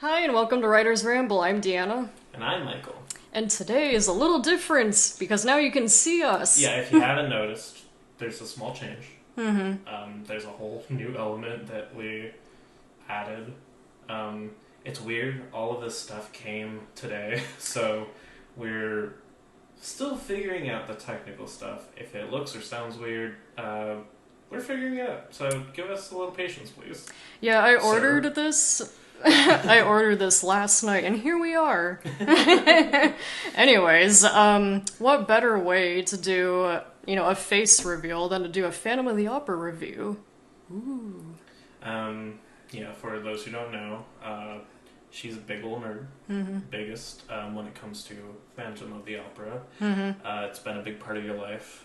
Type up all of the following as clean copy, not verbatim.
Hi, and welcome to Writer's Ramble. I'm Deanna. And I'm Michael. And today is a little different because now you can see us. Yeah, if you haven't noticed, there's a small change. There's a whole new element that we added. It's weird. All of this stuff came today, so we're still figuring out the technical stuff. If it looks or sounds weird, we're figuring it out. So give us a little patience, please. Yeah, I ordered this. I ordered this last night, and here we are. Anyways, what better way to do, a face reveal than to do a Phantom of the Opera review? Ooh. For those who don't know, she's a big ol' nerd. Biggest when it comes to Phantom of the Opera. It's been a big part of your life.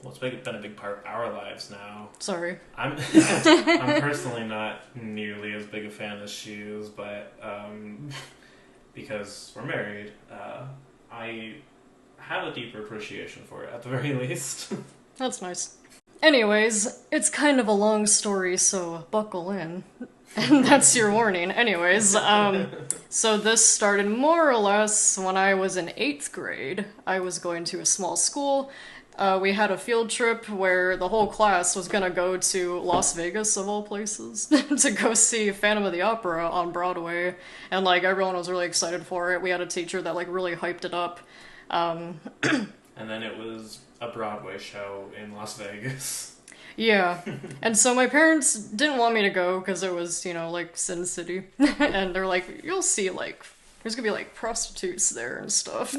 It's been a big part of our lives now. Sorry. I'm personally not nearly as big a fan as she is, but because we're married, I have a deeper appreciation for it, at the very least. That's nice. Anyways, it's kind of a long story, so buckle in. And that's your warning. Anyways, so this started more or less when I was in 8th grade. I was going to a small school. We had a field trip where the whole class was gonna go to Las Vegas, of all places, to go see Phantom of the Opera on Broadway, and everyone was really excited for it. We had a teacher that really hyped it up. And then it was a Broadway show in Las Vegas. Yeah, and so my parents didn't want me to go because it was, Sin City, and they're like, you'll see, there's gonna be prostitutes there and stuff.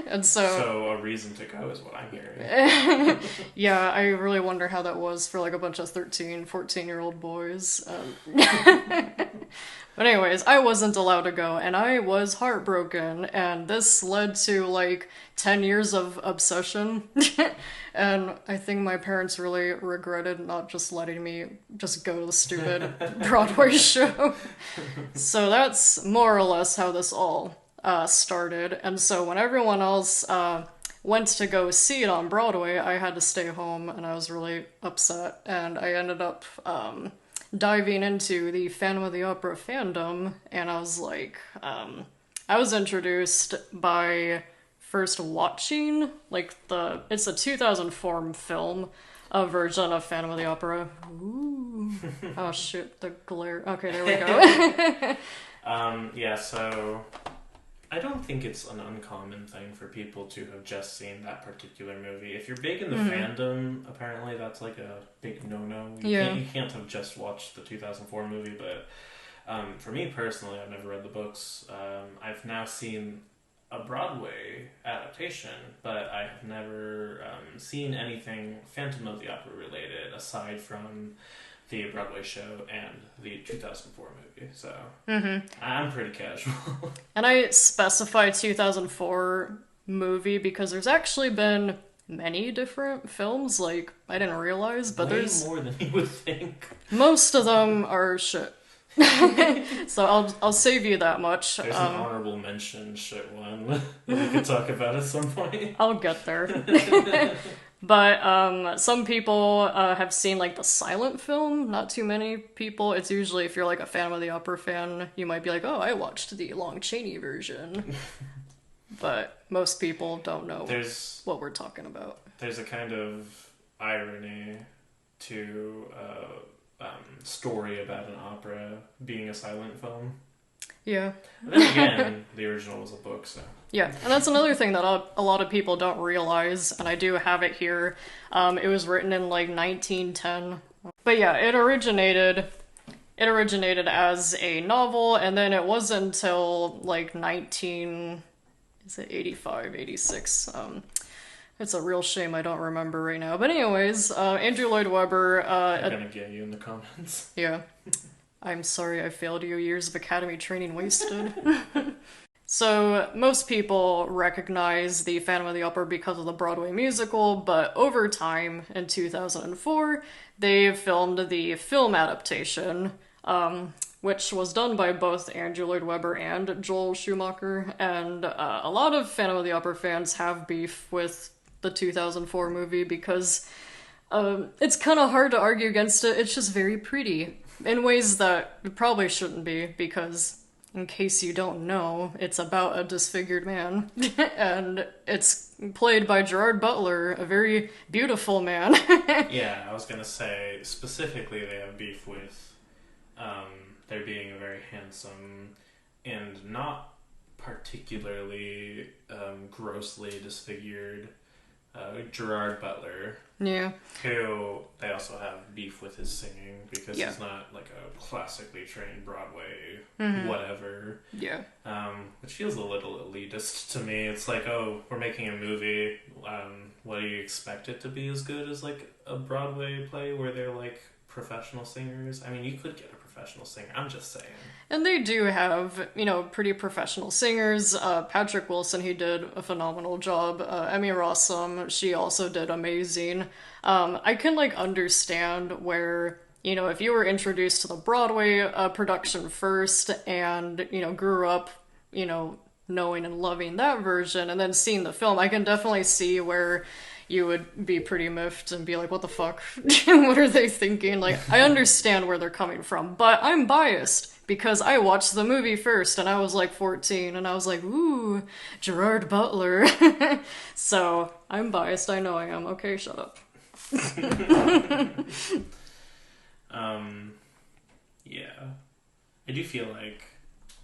And so a reason to go is what I'm hearing. Yeah, I really wonder how that was for a bunch of 13, 14-year-old boys. But anyways, I wasn't allowed to go, and I was heartbroken, and this led to 10 years of obsession. And I think my parents really regretted not just letting me just go to the stupid Broadway show. So that's more or less how this all started. And so when everyone else went to go see it on Broadway, I had to stay home, and I was really upset. And I ended up diving into the Phantom of the Opera fandom, and I was I was introduced by first watching it's a 2004 film, a version of Phantom of the Opera. Ooh. Oh shit, the glare. Okay, there we go. So I don't think it's an uncommon thing for people to have just seen that particular movie. If you're big in the fandom, apparently that's a big no-no. You can't have just watched the 2004 movie, but for me personally, I've never read the books. I've now seen a Broadway adaptation, but I have never seen anything Phantom of the Opera related aside from the Broadway show and the 2004 movie, so I'm pretty casual. And I specify 2004 movie because there's actually been many different films, I didn't realize, but there's more than you would think. Most of them are shit. So I'll save you that much. There's an honorable mention shit one that we could talk about at some point. I'll get there. But some people have seen the silent film. Not too many people. It's usually if you're a Phantom of the Opera fan, you might be oh, I watched the Lon Chaney version. But most people don't know what we're talking about. There's a kind of irony to story about an opera being a silent film. Yeah. But then again, the original was a book, so... Yeah, and that's another thing that a lot of people don't realize, and I do have it here. It was written in 1910. But yeah, it originated as a novel, and then it wasn't until 85, 86. It's a real shame I don't remember right now. But anyways, Andrew Lloyd Webber... I'm gonna get you in the comments. Yeah. I'm sorry I failed you. Years of academy training wasted. So, most people recognize the Phantom of the Opera because of the Broadway musical, but over time, in 2004, they filmed the film adaptation, which was done by both Andrew Lloyd Webber and Joel Schumacher, and a lot of Phantom of the Opera fans have beef with the 2004 movie because it's kind of hard to argue against it. It's just very pretty. in ways that it probably shouldn't be, because in case you don't know, it's about a disfigured man. And it's played by Gerard Butler, a very beautiful man. Yeah, I was gonna say specifically they have beef with there being a very handsome and not particularly grossly disfigured Gerard Butler, Yeah. who they also have beef with his singing because Yeah. he's not like a classically trained Broadway whatever. Yeah. Which feels a little elitist to me. It's like, oh, we're making a movie. What do you expect it to be as good as like a Broadway play where they're like professional singers? I mean, you could get a professional singer. I'm just saying. And they do have, pretty professional singers. Patrick Wilson, he did a phenomenal job. Emmy Rossum, she also did amazing. I can, understand where, if you were introduced to the Broadway production first and, grew up, knowing and loving that version and then seeing the film, I can definitely see where you would be pretty miffed and be like, what the fuck? What are they thinking? Like, I understand where they're coming from, but I'm biased because I watched the movie first and I was like 14 and I was like, ooh, Gerard Butler. So I'm biased. I know I am. Okay, shut up. Yeah. I do feel like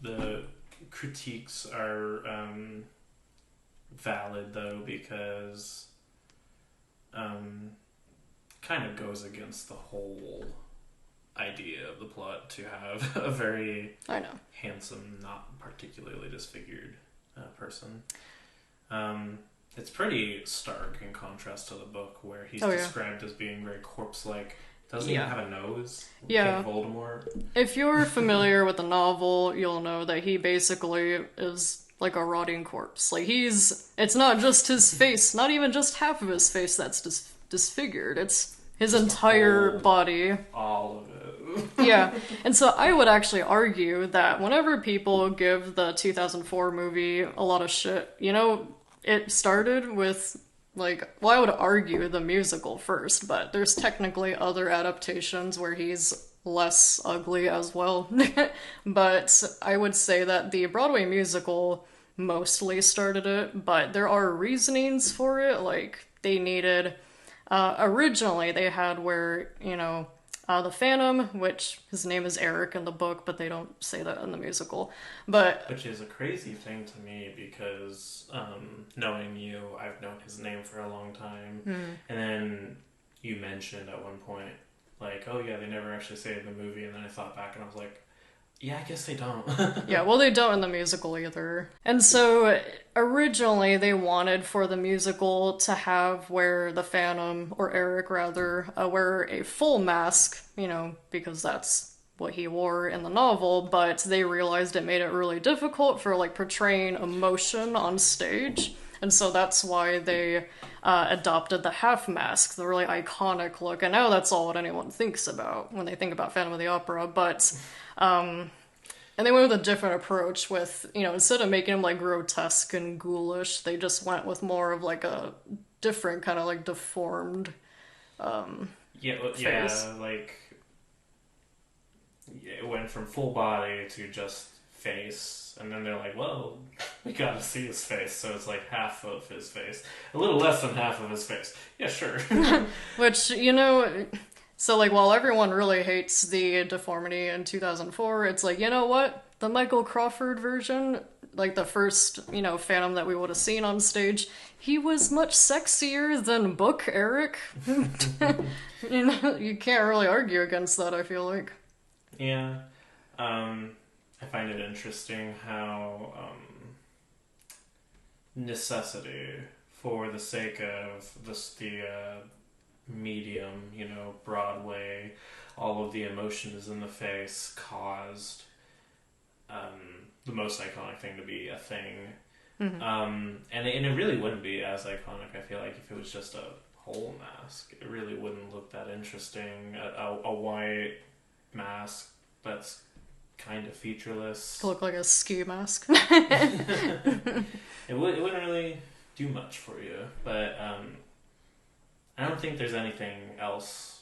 the critiques are valid though, because kind of goes against the whole idea of the plot to have a very I know. handsome, not particularly disfigured person. It's pretty stark in contrast to the book, where he's described as being very corpse-like. Doesn't even have a nose. Yeah. Like Voldemort. If you're familiar with the novel, you'll know that he basically is like a rotting corpse. Like, it's not just his face, not even just half of his face that's disfigured. It's his just entire body. All of it. Yeah. And so I would actually argue that whenever people give the 2004 movie a lot of shit, it started with, I would argue the musical first, but there's technically other adaptations where he's less ugly as well. But I would say that the Broadway musical mostly started it, but there are reasonings for it. Like, they needed, originally they had where, the Phantom, which his name is Eric in the book, but they don't say that in the musical. Which is a crazy thing to me because, knowing you, I've known his name for a long time. And then you mentioned at one point, like, oh yeah, they never actually say it in the movie. And then I thought back and I was like, yeah, I guess they don't. Yeah, well, they don't in the musical either. And so originally they wanted for the musical to have where the Phantom, or Eric rather, wear a full mask, because that's what he wore in the novel, but they realized it made it really difficult for portraying emotion on stage. And so that's why they adopted the half mask, the really iconic look. And now that's all what anyone thinks about when they think about Phantom of the Opera. But, and they went with a different approach with, instead of making him grotesque and ghoulish, they just went with more of a different kind of deformed face. It went from full body to just face, and then they're like, well, we gotta see his face, so it's half of his face. A little less than half of his face. Yeah, sure. Which, so while everyone really hates the deformity in 2004, it's you know what? The Michael Crawford version, the first, Phantom that we would have seen on stage, he was much sexier than Book Eric. You can't really argue against that, I feel like. Yeah. I find it interesting how necessity, for the sake of the medium, Broadway, all of the emotions in the face caused the most iconic thing to be a thing. And it really wouldn't be as iconic, I feel like, if it was just a whole mask. It really wouldn't look that interesting. A white mask that's kind of featureless. Look like a ski mask. It wouldn't really do much for you, but I don't think there's anything else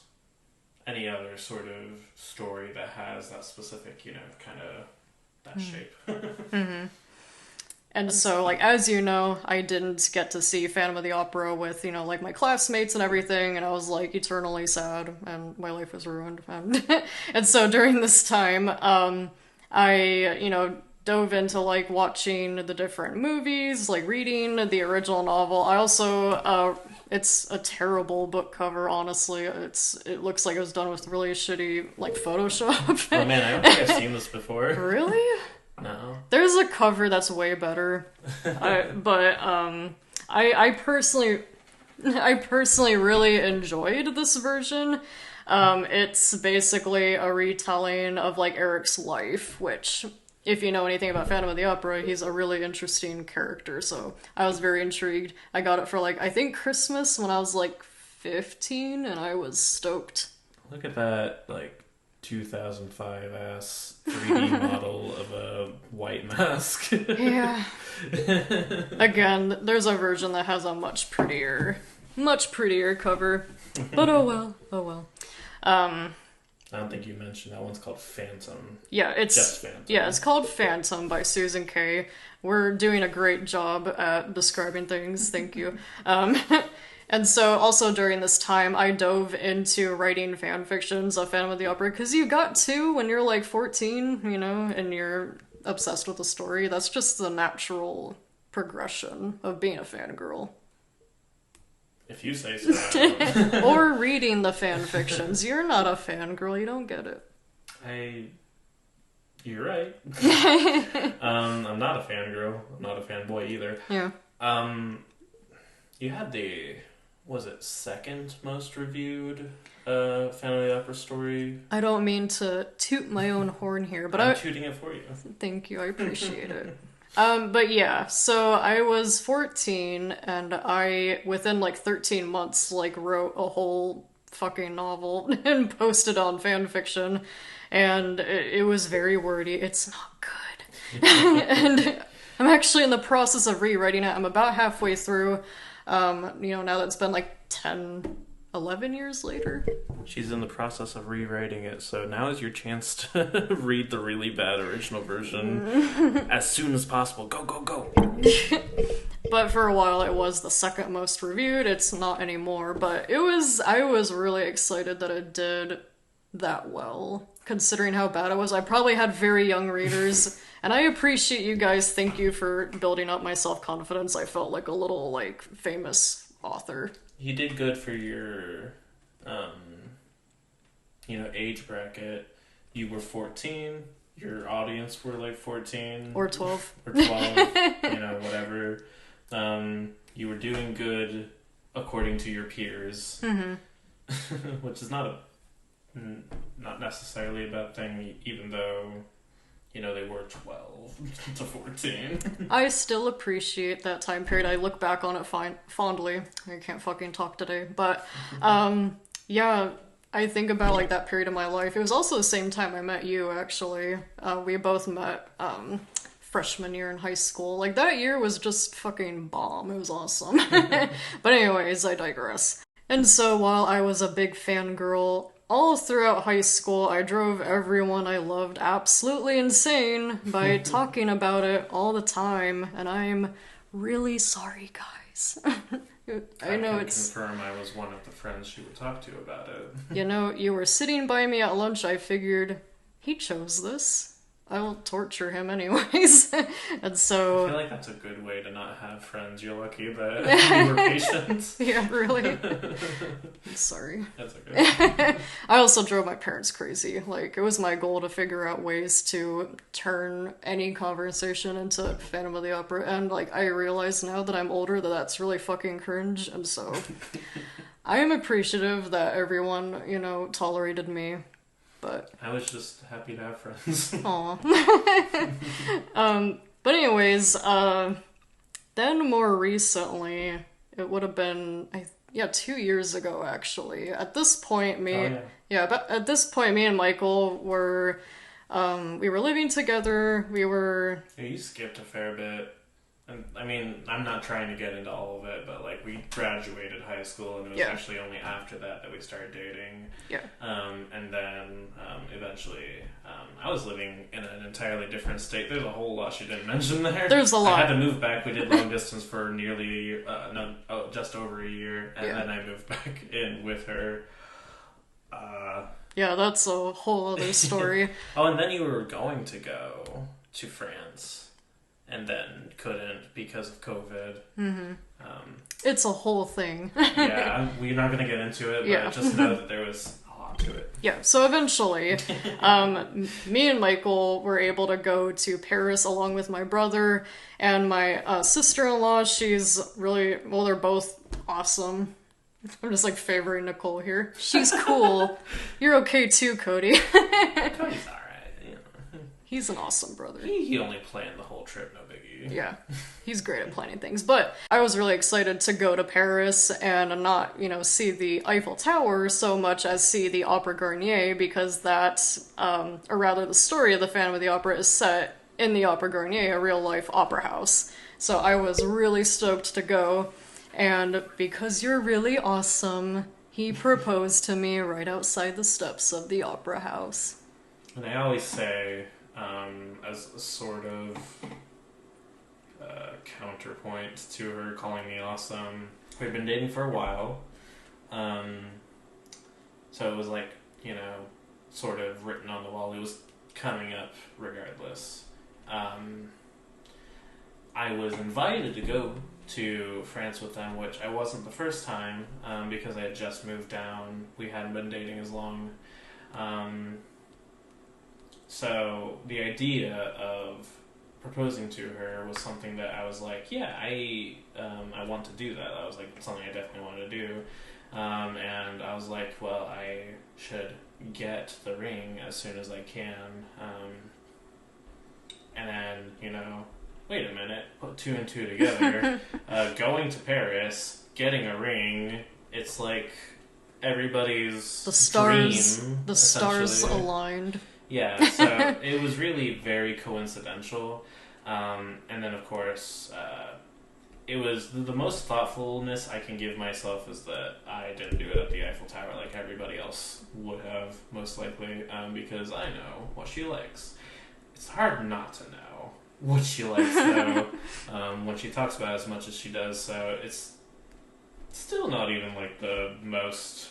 any other sort of story that has that specific, kind of that shape. And so, like, as you know, I didn't get to see Phantom of the Opera with, like, my classmates and everything, and I was, like, eternally sad, and my life was ruined. And so during this time, I, dove into, like, watching the different movies, like, reading the original novel. I also, it's a terrible book cover, honestly. It looks like it was done with really shitty, like, Photoshop. Oh man, I don't think I've seen this before. Really? No. There's a cover that's way better, I personally really enjoyed this version. It's basically a retelling of like Eric's life, which, if you know anything about Phantom of the Opera, he's a really interesting character. So I was very intrigued. I got it for like I think Christmas when I was like 15, and I was stoked. Look at that, like 2005 ass 3D model of a white mask. Yeah. Again, there's a version that has a much prettier cover. But oh well, oh well. I don't think you mentioned that one's called Phantom. Yeah, Just Phantom. Yeah, it's called Phantom by Susan Kay. We're doing a great job at describing things. Thank you. And so, also during this time, I dove into writing fan fictions of Phantom of the Opera, because you got to when you're like 14, and you're obsessed with the story. That's just the natural progression of being a fangirl. If you say so. Or reading the fan fictions. You're not a fangirl, you don't get it. You're right. I'm not a fangirl. I'm not a fanboy either. Yeah. You had was it second most reviewed Phantom of the Opera story? I don't mean to toot my own horn here, but I'm tooting it for you. Thank you, I appreciate it. But yeah, so I was 14, and I, within like 13 months, like wrote a whole fucking novel and posted on fanfiction, and it was very wordy. It's not good. And I'm actually in the process of rewriting it. I'm about halfway through. Now that it's been like 10, 11 years later. She's in the process of rewriting it, so now is your chance to read the really bad original version as soon as possible. Go, go, go! But for a while it was the second most reviewed. It's not anymore, but I was really excited that it did that well, considering how bad it was. I probably had very young readers, and I appreciate you guys. Thank you for building up my self-confidence. I felt like a little, like, famous author. You did good for your, age bracket. You were 14, your audience were like 14. Or 12. Or 12, whatever. You were doing good according to your peers. Mm-hmm. Which is not necessarily a bad thing, even though, they were 12 to 14. I still appreciate that time period. I look back on it fondly. I can't fucking talk today. But, yeah, I think about, like, that period of my life. It was also the same time I met you, actually. We both met, freshman year in high school. Like, that year was just fucking bomb. It was awesome. But anyways, I digress. And so while I was a big fangirl all throughout high school, I drove everyone I loved absolutely insane by talking about it all the time, and I'm really sorry, guys. I know it's... confirm I was one of the friends she would talk to about it. You were sitting by me at lunch. I figured, he chose this. I will torture him anyways. And so... I feel like that's a good way to not have friends. You're lucky that you were patient. Yeah, really. I'm sorry. That's okay. I also drove my parents crazy. Like, it was my goal to figure out ways to turn any conversation into Phantom of the Opera. And, like, I realize now that I'm older that that's really fucking cringe. And so I am appreciative that everyone, tolerated me. But I was just happy to have friends. Aw. But anyways, then more recently, it would have been 2 years ago actually. At this point, but at this point, me and Michael were we were living together. We were. Yeah, you skipped a fair bit. And I mean, I'm not trying to get into all of it, but like we graduated high school, and it was Yeah. actually only after that we started dating. Yeah. And then eventually, I was living in an entirely different state. There's a whole lot she didn't mention there. There's a lot. I had to move back. We did long distance for nearly just over a year, and then I moved back in with her. Yeah, that's a whole other story. Oh, and then you were going to go to France. And then couldn't because of COVID. Mm-hmm. It's a whole thing. Yeah, we're not going to get into it, but just know that there was a lot to it. Yeah, so eventually, me and Michael were able to go to Paris along with my brother and my sister-in-law. She's really, well, they're both awesome. I'm just like favoring Nicole here. She's cool. You're okay too, Cody. Cody's alright, you know. He's an awesome brother. He only planned the whole trip, no biggie. Yeah, he's great at planning things. But I was really excited to go to Paris and not, see the Eiffel Tower so much as see the Opera Garnier, because that, or rather the story of the Phantom of the Opera is set in the Opera Garnier, a real-life opera house. So I was really stoked to go, and because you're really awesome, he proposed to me right outside the steps of the opera house. And I always say, as a sort of counterpoint to her calling me awesome, we've been dating for a while, so it was like, sort of written on the wall. It was coming up regardless. I was invited to go to France with them, which I wasn't the first time, because I had just moved down. We hadn't been dating as long. So the idea of proposing to her was something that I was like, yeah, I want to do that. That was like something I definitely wanted to do. And I was like, well, I should get the ring as soon as I can. And then, wait a minute, put two and two together. Going to Paris, getting a ring, it's like everybody's the stars, dream, the stars aligned. Yeah, so it was really very coincidental. And then, of course, it was the most thoughtfulness I can give myself is that I didn't do it at the Eiffel Tower like everybody else would have, most likely, because I know what she likes. It's hard not to know what she likes, though, when she talks about it as much as she does, so it's still not even, like, the most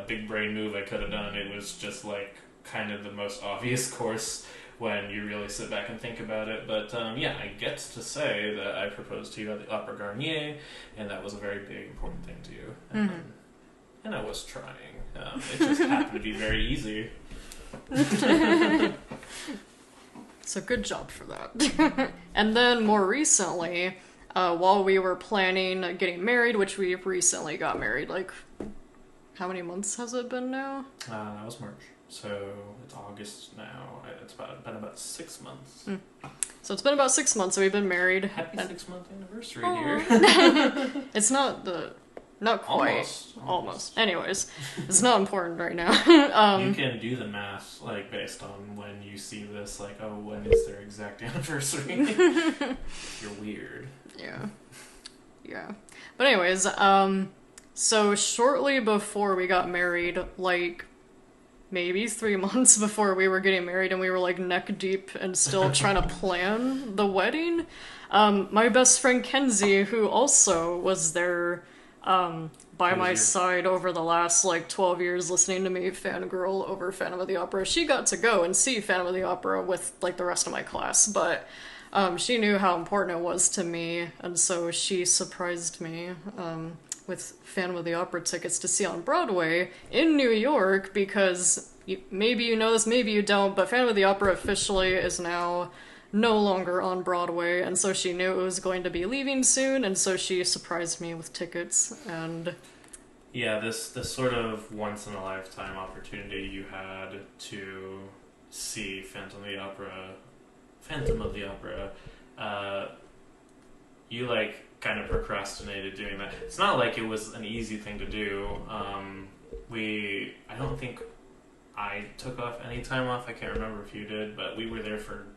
big brain move I could have done. It was just, like, kind of the most obvious course when you really sit back and think about it. But yeah, I get to say that I proposed to you at the Opera Garnier, and that was a very big, important thing to you. And I was trying. It just happened to be very easy. So good job for that. And then more recently, while we were planning getting married, which we recently got married, like, how many months has it been now? That was March. So it's August now. It's been about 6 months. So it's been about 6 months that we've been married. Happy 6-month anniversary, dear. It's not quite. Almost. Anyways, it's not important right now. You can do the math, like, based on when you see this, like, oh, when is their exact anniversary? You're weird. Yeah. But anyways, so shortly before we got married, like, maybe 3 months before we were getting married, and we were like neck deep and still trying to plan the wedding, my best friend Kenzie, who also was there by my side over the last like 12 years listening to me fangirl over Phantom of the Opera, she got to go and see Phantom of the Opera with like the rest of my class, but she knew how important it was to me, and so she surprised me with Phantom of the Opera tickets to see on Broadway in New York, because maybe you know this, maybe you don't, but Phantom of the Opera officially is now no longer on Broadway, and so she knew it was going to be leaving soon, and so she surprised me with tickets. And yeah, this sort of once-in-a-lifetime opportunity you had to see Phantom of the Opera, you, like, kind of procrastinated doing that. It's not like it was an easy thing to do. I don't think I took off any time off. I can't remember if you did, but we were there for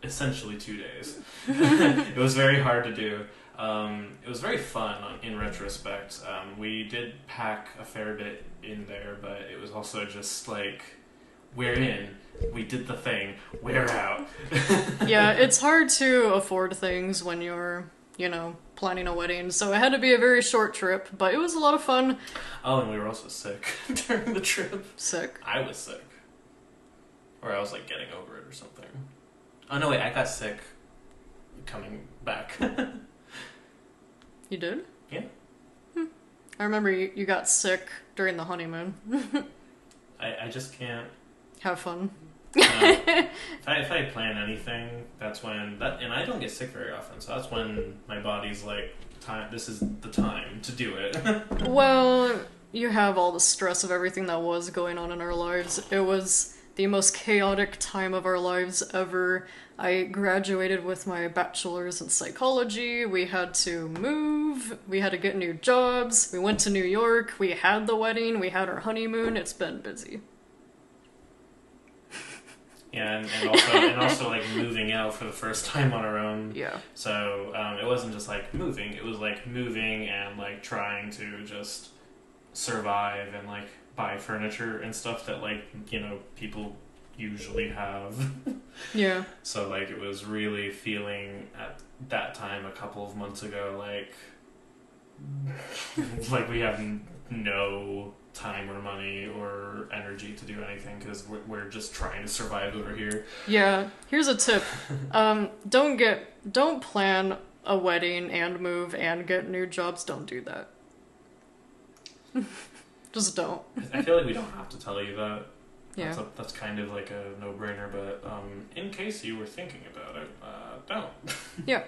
essentially 2 days. It was very hard to do. It was very fun in retrospect. We did pack a fair bit in there, but it was also just like, we're in, we did the thing, we're out. Yeah, it's hard to afford things when you're, planning a wedding, so it had to be a very short trip, but it was a lot of fun. Oh, and we were also sick during the trip. Sick? I was sick. Or I was like getting over it or something. Oh no, wait, I got sick coming back. You did? Yeah. I remember you got sick during the honeymoon. I just can't. Have fun. If I plan anything, that's when and I don't get sick very often, so that's when my body's like, this is the time to do it. Well, you have all the stress of everything that was going on in our lives. It was the most chaotic time of our lives ever. I graduated with my bachelor's in psychology. We had to move. We had to get new jobs. We went to New York. We had the wedding. We had our honeymoon. It's been busy. Yeah, and also like moving out for the first time on our own. Yeah. So it wasn't just like moving; it was like moving and like trying to just survive and like buy furniture and stuff that like people usually have. Yeah. So like it was really feeling at that time a couple of months ago like we have no time or money or energy to do anything because we're just trying to survive over here. Yeah, here's a tip. Don't plan a wedding and move and get new jobs. Don't do that. Just don't. I feel like we don't have to tell you that. Yeah. That's kind of like a no-brainer, but in case you were thinking about it, don't. Yeah.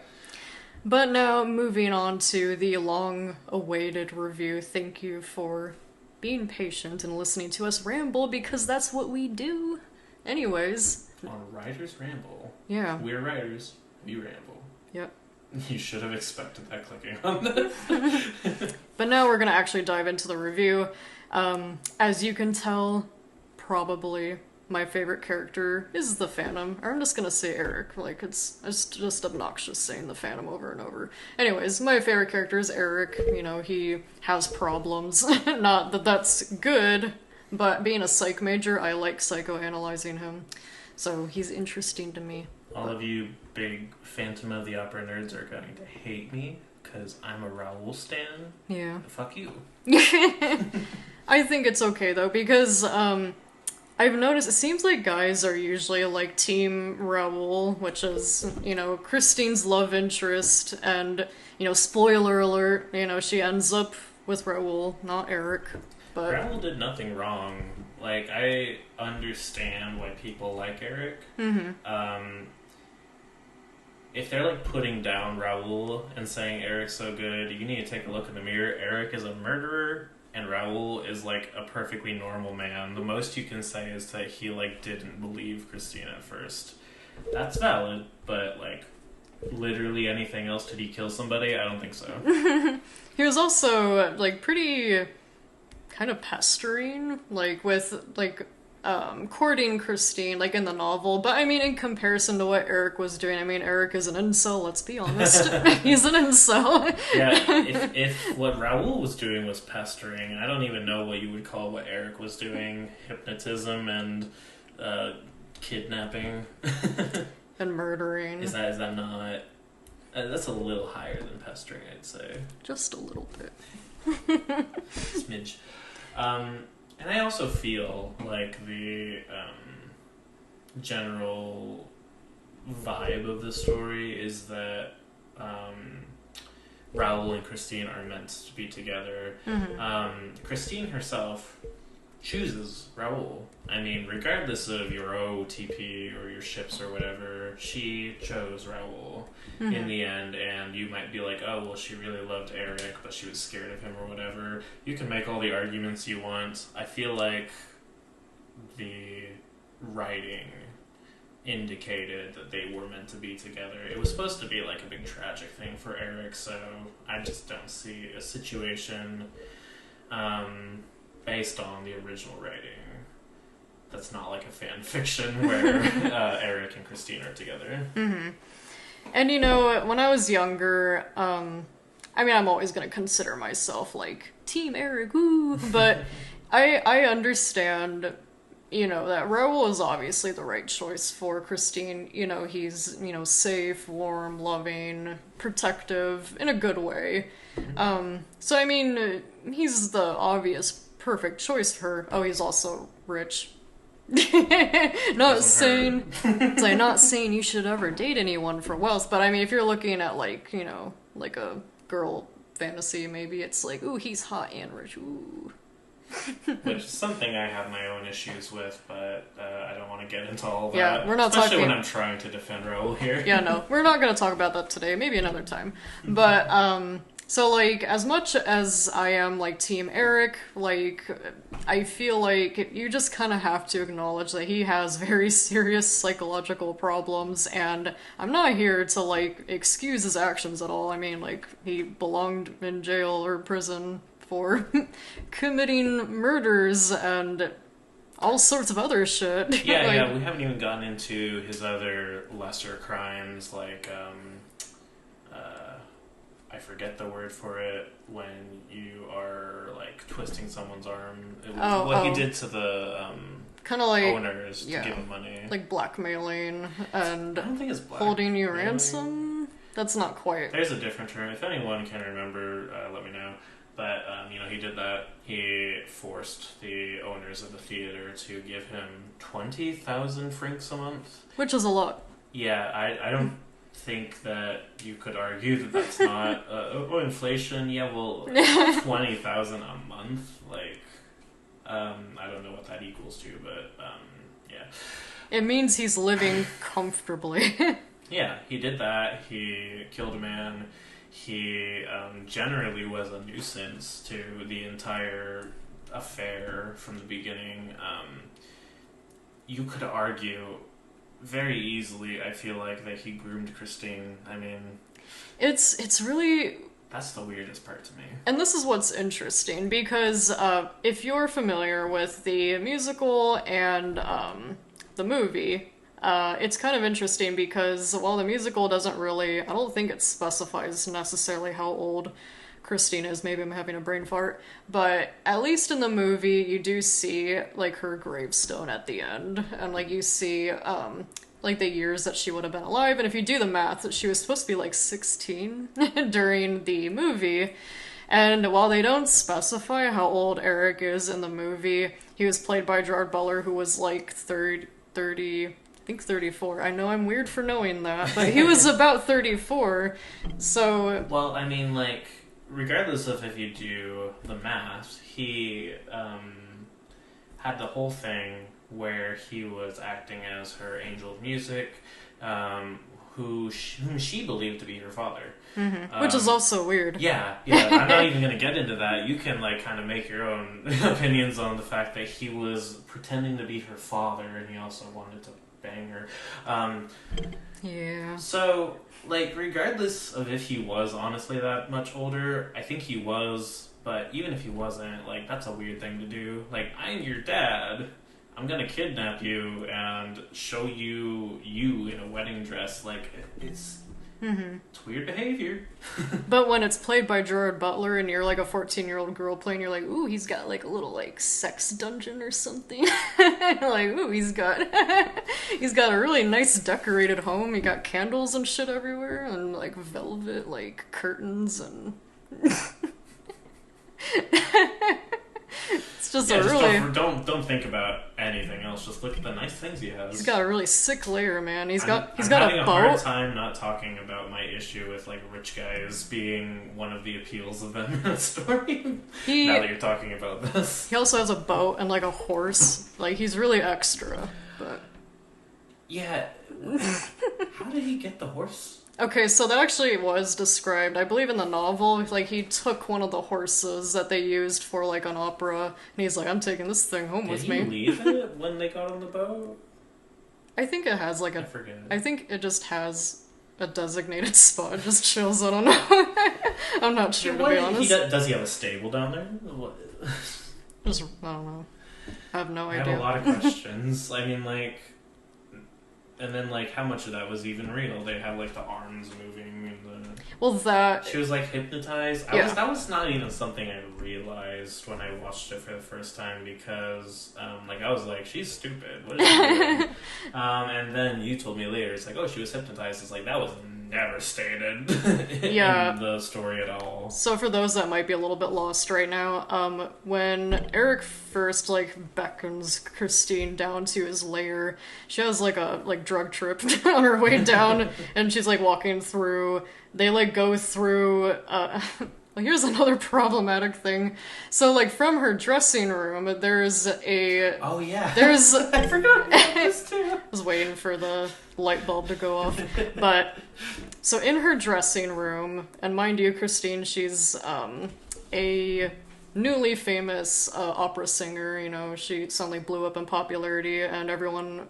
But now, moving on to the long-awaited review. Thank you for being patient and listening to us ramble, because that's what we do. Anyways. On Writers Ramble. Yeah. We're writers. We ramble. Yep. You should have expected that clicking on this. But now we're going to actually dive into the review. As you can tell, probably my favorite character is the Phantom. Or I'm just going to say Eric. Like, it's just obnoxious saying the Phantom over and over. Anyways, my favorite character is Eric. He has problems. Not that that's good, but being a psych major, I like psychoanalyzing him. So he's interesting to me. All of you big Phantom of the Opera nerds are going to hate me because I'm a Raoul stan. Yeah. Fuck you. I think it's okay though, because I've noticed it seems like guys are usually like Team Raoul, which is, Christine's love interest, and, spoiler alert, she ends up with Raoul, not Eric. But Ramble did nothing wrong. Like, I understand why people like Eric. Mm-hmm. If they're like putting down Raoul and saying Eric's so good, you need to take a look in the mirror. Eric is a murderer, and Raoul is like a perfectly normal man. The most you can say is that he like didn't believe Christine at first. That's valid, but like literally anything else, did he kill somebody? I don't think so. He was also like pretty kind of pestering, like with like courting Christine, like in the novel. But I mean, in comparison to what Eric was doing, I mean, Eric is an incel, let's be honest. He's an incel. Yeah, if what Raoul was doing was pestering, I don't even know what you would call what Eric was doing. Hypnotism and kidnapping. And murdering. Is that not... that's a little higher than pestering, I'd say. Just a little bit. Smidge. And I also feel like the general vibe of the story is that Raoul and Christine are meant to be together. Mm-hmm. Christine herself chooses Raoul. I mean, regardless of your OTP or your ships or whatever, she chose Raoul in the end, and you might be like, oh, well, she really loved Eric, but she was scared of him or whatever. You can make all the arguments you want. I feel like the writing indicated that they were meant to be together. It was supposed to be like a big tragic thing for Eric, so I just don't see a situation based on the original writing that's not like a fan fiction where Eric and Christine are together. Mm-hmm. And you know, when I was younger, I mean, I'm always gonna consider myself like Team Eric, woo, but I understand, you know, that Raoul is obviously the right choice for Christine. You know, he's, you know, safe, warm, loving, protective, in a good way. So I mean, he's the obvious perfect choice for her. Oh, he's also rich. Not saying, like, not saying you should ever date anyone for wealth, but I mean, if you're looking at like, you know, like a girl fantasy, maybe it's like, ooh, he's hot and rich, ooh. Which is something I have my own issues with, but I don't want to get into all that. Yeah, we're not especially talking... when I'm trying to defend Raoul here. Yeah, no, we're not going to talk about that today. Maybe another time. But so like, as much as I am like Team Eric, like, I feel like you just kind of have to acknowledge that he has very serious psychological problems, and I'm not here to like excuse his actions at all. I mean, like, he belonged in jail or prison for committing murders and all sorts of other shit. Yeah, like, yeah, we haven't even gotten into his other lesser crimes, like, I forget the word for it, when you are, like, twisting someone's arm. It was what he did to the kind of like owners to give them money. Like blackmailing and I don't think it's holding you ransom. That's not quite. There's a different term. If anyone can remember, let me know. But, you know, he did that. He forced the owners of the theater to give him 20,000 francs a month. Which is a lot. Yeah, I don't think that you could argue that that's not... inflation, yeah, well, 20,000 a month, like, I don't know what that equals to, but, yeah. It means he's living comfortably. Yeah, he did that. He killed a man. He generally was a nuisance to the entire affair from the beginning. You could argue very easily, I feel like, that he groomed Christine. I mean... It's really... That's the weirdest part to me. And this is what's interesting, because if you're familiar with the musical and the movie... it's kind of interesting because while the musical doesn't really, I don't think it specifies necessarily how old Christine is. Maybe I'm having a brain fart. But at least in the movie, you do see, like, her gravestone at the end. And, like, you see, like, the years that she would have been alive. And if you do the math, she was supposed to be, like, 16 during the movie. And while they don't specify how old Eric is in the movie, he was played by Gerard Butler, who was, like, 30... I think 34. I know I'm weird for knowing that, but he was about 34, so... Well, I mean, like, regardless of if you do the math, he had the whole thing where he was acting as her angel of music, whom she believed to be her father. Mm-hmm. Which is also weird. Yeah. I'm not even going to get into that. You can, like, kind of make your own opinions on the fact that he was pretending to be her father, and he also wanted to bang her. Yeah. So, like, regardless of if he was honestly that much older, I think he was, but even if he wasn't, like, that's a weird thing to do. Like, I'm your dad. I'm gonna kidnap you and show you in a wedding dress. Like, it's weird behavior. But when it's played by Gerard Butler and you're like a 14-year-old girl playing, you're like, ooh, he's got like a little like sex dungeon or something. Like, ooh, he's got a really nice decorated home. He got candles and shit everywhere and like velvet like curtains and it's just don't think about anything else. Just look at the nice things he has. He's got a really sick layer, man. He's got a having a boat. hard time not talking about my issue with like rich guys being one of the appeals of that story. Now that you're talking about this, he also has a boat and like a horse. Like, he's really extra. But yeah, how did he get the horse? Okay, so that actually was described, I believe, in the novel. Like, he took one of the horses that they used for, like, an opera, and he's like, I'm taking this thing home with me. Did he leave it when they got on the boat? I think it has, like, I forget. I think it just has a designated spot. It just chills, I don't know. I'm not sure, to be honest. Does he have a stable down there? What? Just, I don't know. I have no I have a idea. lot of questions. I mean, like, and then like, how much of that was even real? They have like the arms moving and the. Well, that She was like hypnotized. yeah. That was not even something I realized when I watched it for the first time because like I was like, she's stupid. What is she doing? And then you told me later, it's like, oh, she was hypnotized. It's like that was never stated Yeah. in the story at all. So for those that might be a little bit lost right now, when Eric first like beckons Christine down to his lair, she has like a like drug trip on her way down, and she's like walking through. They like go through. Well, here's another problematic thing. So like from her dressing room, there's a Oh yeah, there's I forgot about this too. I was waiting for the light bulb to go off. But so in her dressing room, and mind you, Christine, she's a newly famous opera singer. You know, she suddenly blew up in popularity, and everyone.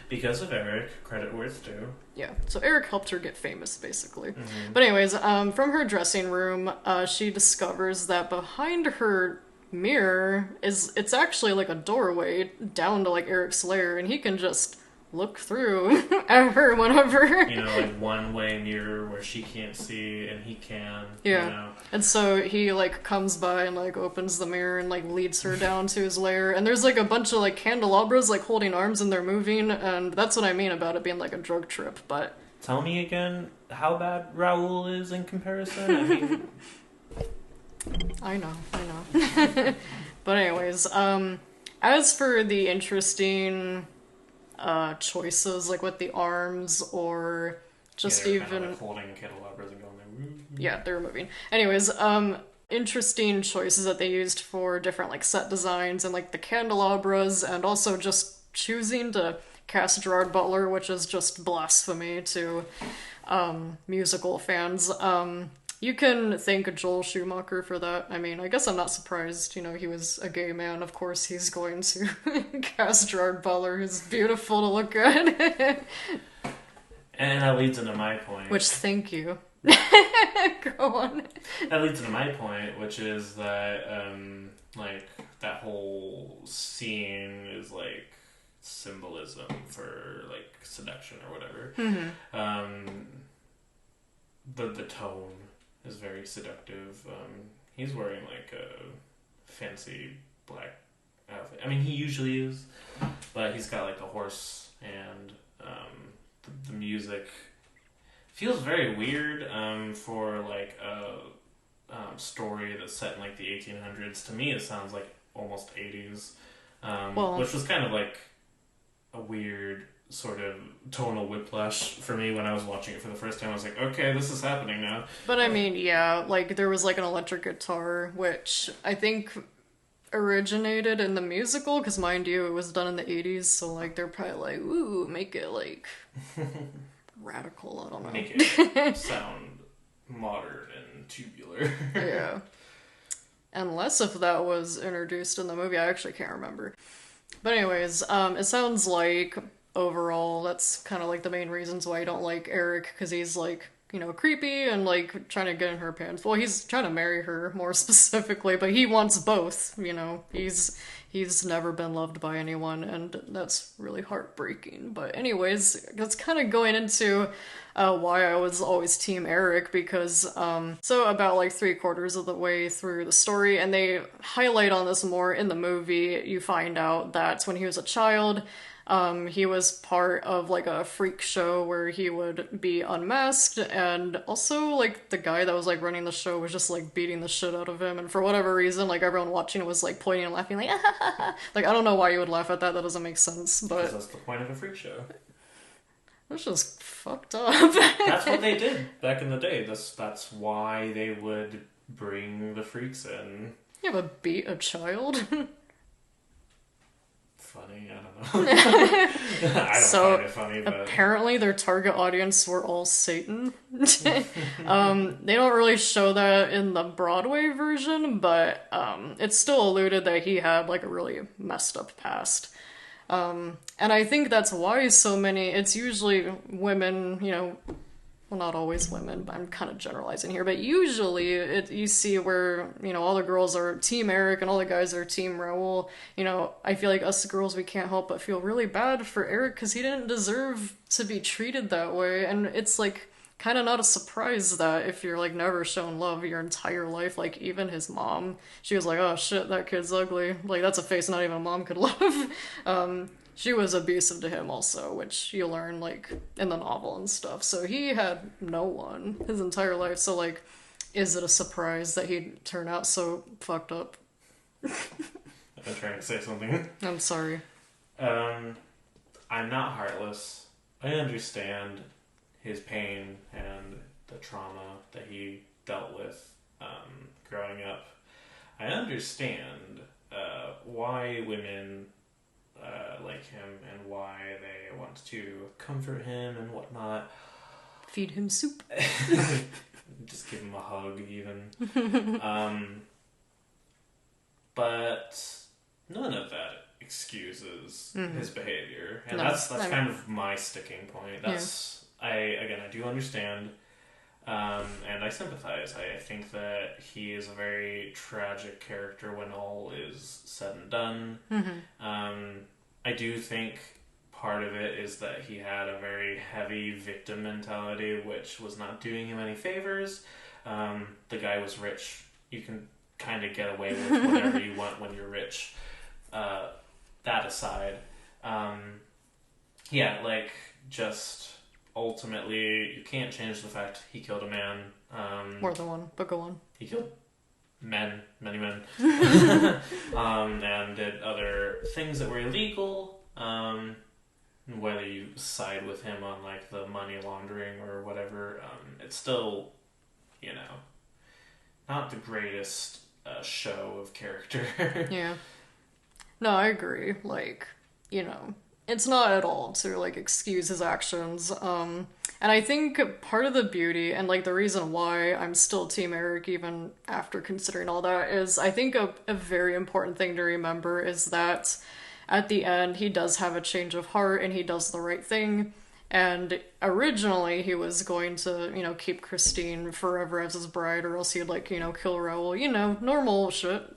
Because of Eric, credit where it's due. Yeah, so Eric helped her get famous, basically. Mm-hmm. But anyways, from her dressing room, she discovers that behind her mirror it's actually like a doorway down to like Eric's lair, and he can just look through at her whenever. You know, like one-way mirror where she can't see and he can. Yeah. You know. And so he like comes by and like opens the mirror and like leads her down to his lair. And there's like a bunch of like candelabras like holding arms and they're moving, and that's what I mean about it being like a drug trip. But Tell me again how bad Raoul is in comparison. I mean, I know. But anyways, as for the interesting choices like with the arms or just they're even kind of like holding candelabras and going there. yeah, they're moving. Anyways, interesting choices that they used for different like set designs and like the candelabras, and also just choosing to cast Gerard Butler, which is just blasphemy to musical fans. You can thank Joel Schumacher for that. I mean, I guess I'm not surprised. You know, he was a gay man. Of course, he's going to cast Gerard Butler, who's beautiful to look at. And that leads into my point. Which, thank you. Go on. That leads into my point, which is that, like, that whole scene is, like, symbolism for, like, seduction or whatever. Mm-hmm. The tone is very seductive. He's wearing, like, a fancy black outfit. I mean, he usually is, but he's got, like, a horse, and the music feels very weird for like a story that's set in like the 1800s. To me, it sounds like almost 80s, which was kind of like a weird sort of tonal whiplash for me when I was watching it for the first time. I was like, okay, this is happening now. But I mean, yeah, like there was like an electric guitar, which I think originated in the musical, because mind you, it was done in the 80s, so like they're probably like, ooh, make it like radical, I don't know. Make it sound modern and tubular. Yeah. Unless if that was introduced in the movie, I actually can't remember. But anyways, it sounds like overall that's kind of like the main reasons why I don't like Eric, because he's like, you know, creepy and like trying to get in her pants. Well, he's trying to marry her more specifically, but he wants both, you know. He's never been loved by anyone, and that's really heartbreaking. But anyways, that's kind of going into why I was always Team Eric, because so about like 3/4 of the way through the story, and they highlight on this more in the movie, you find out that when he was a child, he was part of like a freak show where he would be unmasked, and also like the guy that was like running the show was just like beating the shit out of him, and for whatever reason like everyone watching it was like pointing and laughing like like I don't know why you would laugh at that, that doesn't make sense, but Because that's the point of a freak show. that's just fucked up. That's what they did back in the day. That's why they would bring the freaks in. You have a beat a child. Funny, I don't know. I don't So, find it funny, but apparently their target audience were all Satan. They don't really show that in the Broadway version, but it's still alluded that he had like a really messed up past. And I think that's why so many, it's usually women, you know, well, not always women, but I'm kind of generalizing here, but usually you see where, all the girls are Team Eric and all the guys are Team Raoul. I feel like us girls, we can't help but feel really bad for Eric because he didn't deserve to be treated that way. And it's like kind of not a surprise that if you're like never shown love your entire life, like even his mom, she was like, oh shit, that kid's ugly. Like, that's a face not even a mom could love. She was abusive to him also, which you learn like in the novel and stuff. So he had no one his entire life. So like, is it a surprise that he'd turn out so fucked up? I'm trying to say something. I'm sorry. I'm not heartless. I understand his pain and the trauma that he dealt with growing up. I understand why women like him and why they want to comfort him and whatnot. Feed him soup. Just give him a hug, even. But none of that excuses his behavior, and that's kind of my sticking point. That's I do understand, and I sympathize. I think that he is a very tragic character when all is said and done. I do think part of it is that he had a very heavy victim mentality, which was not doing him any favors. The guy was rich. You can kind of get away with whatever you want when you're rich. That aside, just ultimately, you can't change the fact he killed a man. More than one, but go on. He killed many men, and did other things that were illegal. Whether you side with him on like the money laundering or whatever, it's still, not the greatest show of character. Yeah. No, I agree. Like, it's not at all to like excuse his actions. And I think part of the beauty and like the reason why I'm still Team Eric even after considering all that is I think a very important thing to remember is that at the end he does have a change of heart and he does the right thing. And originally he was going to, keep Christine forever as his bride or else he'd like, kill Raoul, normal shit.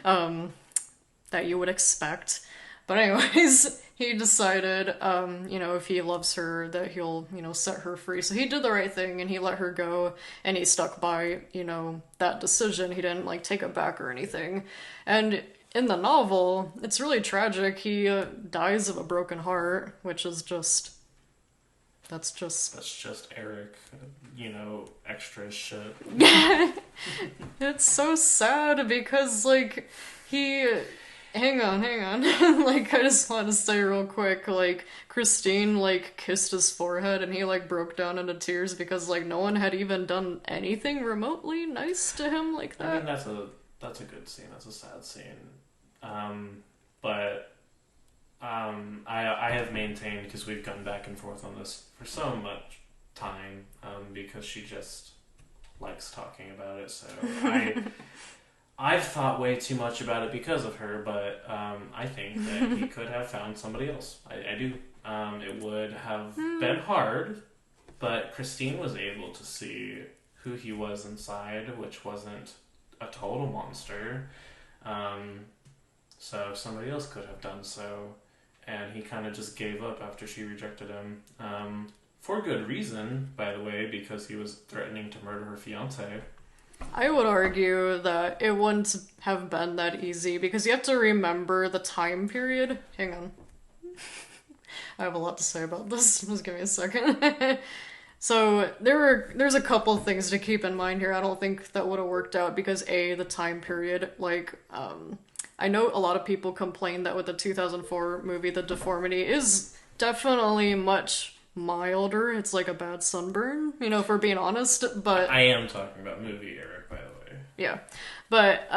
That you would expect. But anyways, he decided, if he loves her, that he'll, set her free. So he did the right thing and he let her go and he stuck by, that decision. He didn't, like, take it back or anything. And in the novel, it's really tragic. He dies of a broken heart, which is just... That's just Eric, extra shit. It's so sad because, like, he... Hang on. Like, I just want to say real quick, like, Christine, like, kissed his forehead and he, like, broke down into tears because, like, no one had even done anything remotely nice to him like that. I mean, that's a good scene. That's a sad scene. But I have maintained, because we've gone back and forth on this for so much time, because she just likes talking about it, so I've thought way too much about it because of her, but I think that he could have found somebody else. I do. It would have been hard, but Christine was able to see who he was inside, which wasn't a total monster. So somebody else could have done so, and he kind of just gave up after she rejected him. For good reason, by the way, because he was threatening to murder her fiancé. I would argue that it wouldn't have been that easy because you have to remember the time period. Hang on. I have a lot to say about this. Just give me a second. So there's a couple things to keep in mind here. I don't think that would have worked out because the time period, like, I know a lot of people complain that with the 2004 movie, the deformity is definitely much milder. It's like a bad sunburn, if we're being honest, but... I am talking about movie Eric, by the way. Yeah. But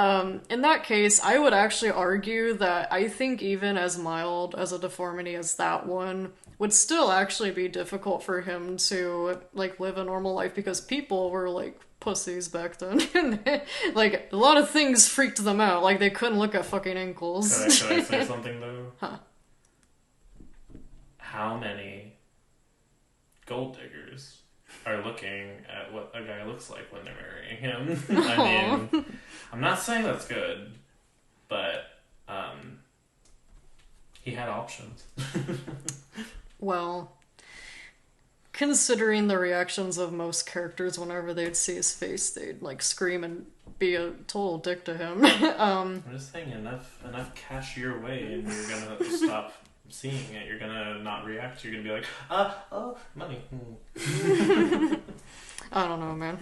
in that case, I would actually argue that I think even as mild as a deformity as that one would still actually be difficult for him to, like, live a normal life because people were, like, pussies back then. Like, a lot of things freaked them out. Like, they couldn't look at fucking ankles. Can I say something, though? Huh. How many gold diggers are looking at what a guy looks like when they're marrying him. I mean, I'm not saying that's good, but he had options. Well, considering the reactions of most characters whenever they'd see his face, they'd like scream and be a total dick to him. I'm just saying, enough cash your way, and you're gonna stop seeing it. You're gonna not react. You're gonna be like, oh, money. I don't know, man.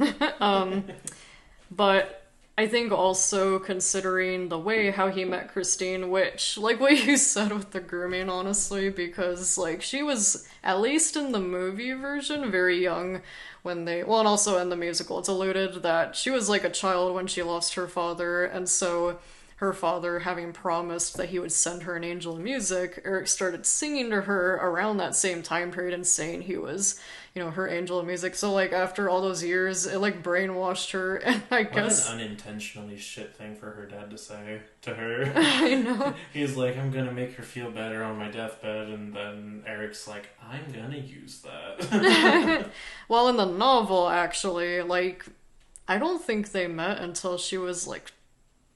But I think also considering the way how he met Christine, which, like what you said with the grooming, honestly, because, like, she was, at least in the movie version, very young when they, well, and also in the musical, it's alluded that she was, like, a child when she lost her father, and so her father, having promised that he would send her an angel of music, Eric started singing to her around that same time period and saying he was, her angel of music. So, like, after all those years, it, like, brainwashed her, and I guess... What an unintentionally shit thing for her dad to say to her. I know. He's like, I'm gonna make her feel better on my deathbed, and then Eric's like, I'm gonna use that. Well, in the novel, actually, like, I don't think they met until she was, like,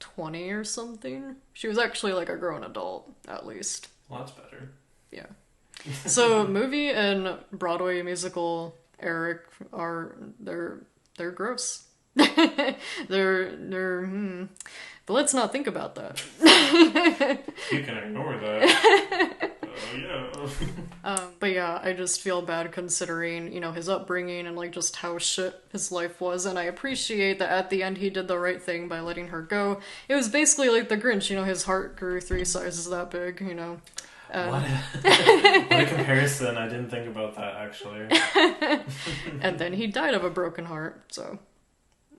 20 or something. She was actually like a grown adult, at least. Well, that's better. Yeah. So movie and Broadway musical Eric they're gross. they're But let's not think about that. You can ignore that. Yeah. But yeah, I just feel bad considering, his upbringing and like just how shit his life was, and I appreciate that at the end he did the right thing by letting her go. It was basically like the Grinch, his heart grew 3 sizes that big, What a comparison. I didn't think about that, actually. And then he died of a broken heart, so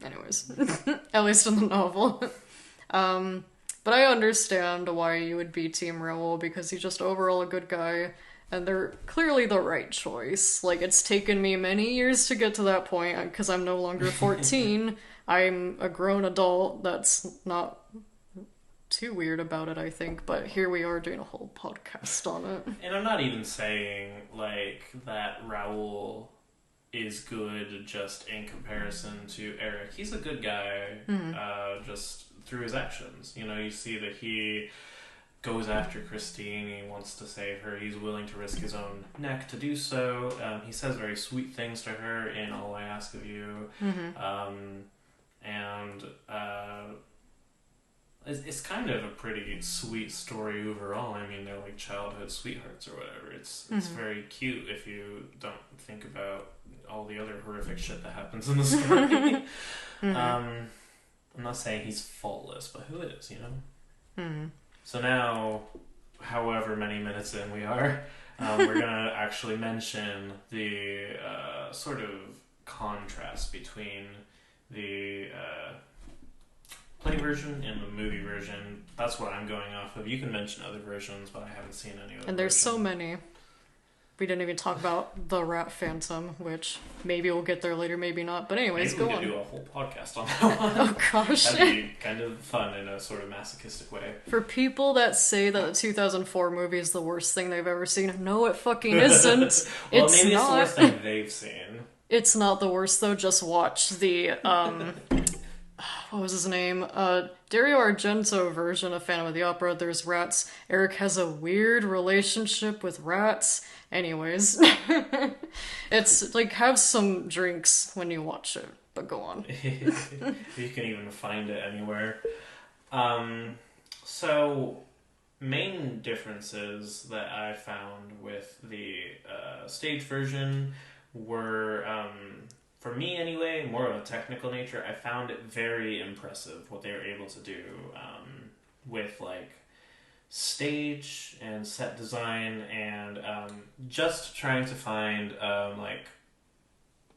anyways. At least in the novel. But I understand why you would be Team Ramble, because he's just overall a good guy, and they're clearly the right choice. Like, it's taken me many years to get to that point, because I'm no longer 14. I'm a grown adult. That's not too weird about it, I think, but here we are doing a whole podcast on it. And I'm not even saying, like, that Raoul is good just in comparison to Eric. He's a good guy, just through his actions. You see that he goes after Christine, he wants to save her, he's willing to risk his own neck to do so. He says very sweet things to her in All I Ask of You. It's kind of a pretty sweet story overall. I mean, they're like childhood sweethearts or whatever. It's very cute if you don't think about all the other horrific shit that happens in the story. I'm not saying he's faultless, but who is, So now, however many minutes in we are, we're going to actually mention the sort of contrast between the play version and the movie version. That's what I'm going off of. You can mention other versions, but I haven't seen any other. And there's so many. We didn't even talk about the Rat Phantom, which maybe we'll get there later, maybe not. But anyways, maybe go on. We could do a whole podcast on that one. Oh gosh. That'd be kind of fun in a sort of masochistic way. For people that say that the 2004 movie is the worst thing they've ever seen, no, it fucking isn't. Well, it's maybe not. it's the worst thing they've seen. It's not the worst though. Just watch the what was his name? Dario Argento version of Phantom of the Opera. There's rats. Eric has a weird relationship with rats. Anyways, it's like, have some drinks when you watch it, but go on. You can even find it anywhere. So, main differences that I found with the stage version were, for me anyway, more of a technical nature. I found it very impressive what they were able to do with, like, stage and set design, and just trying to find like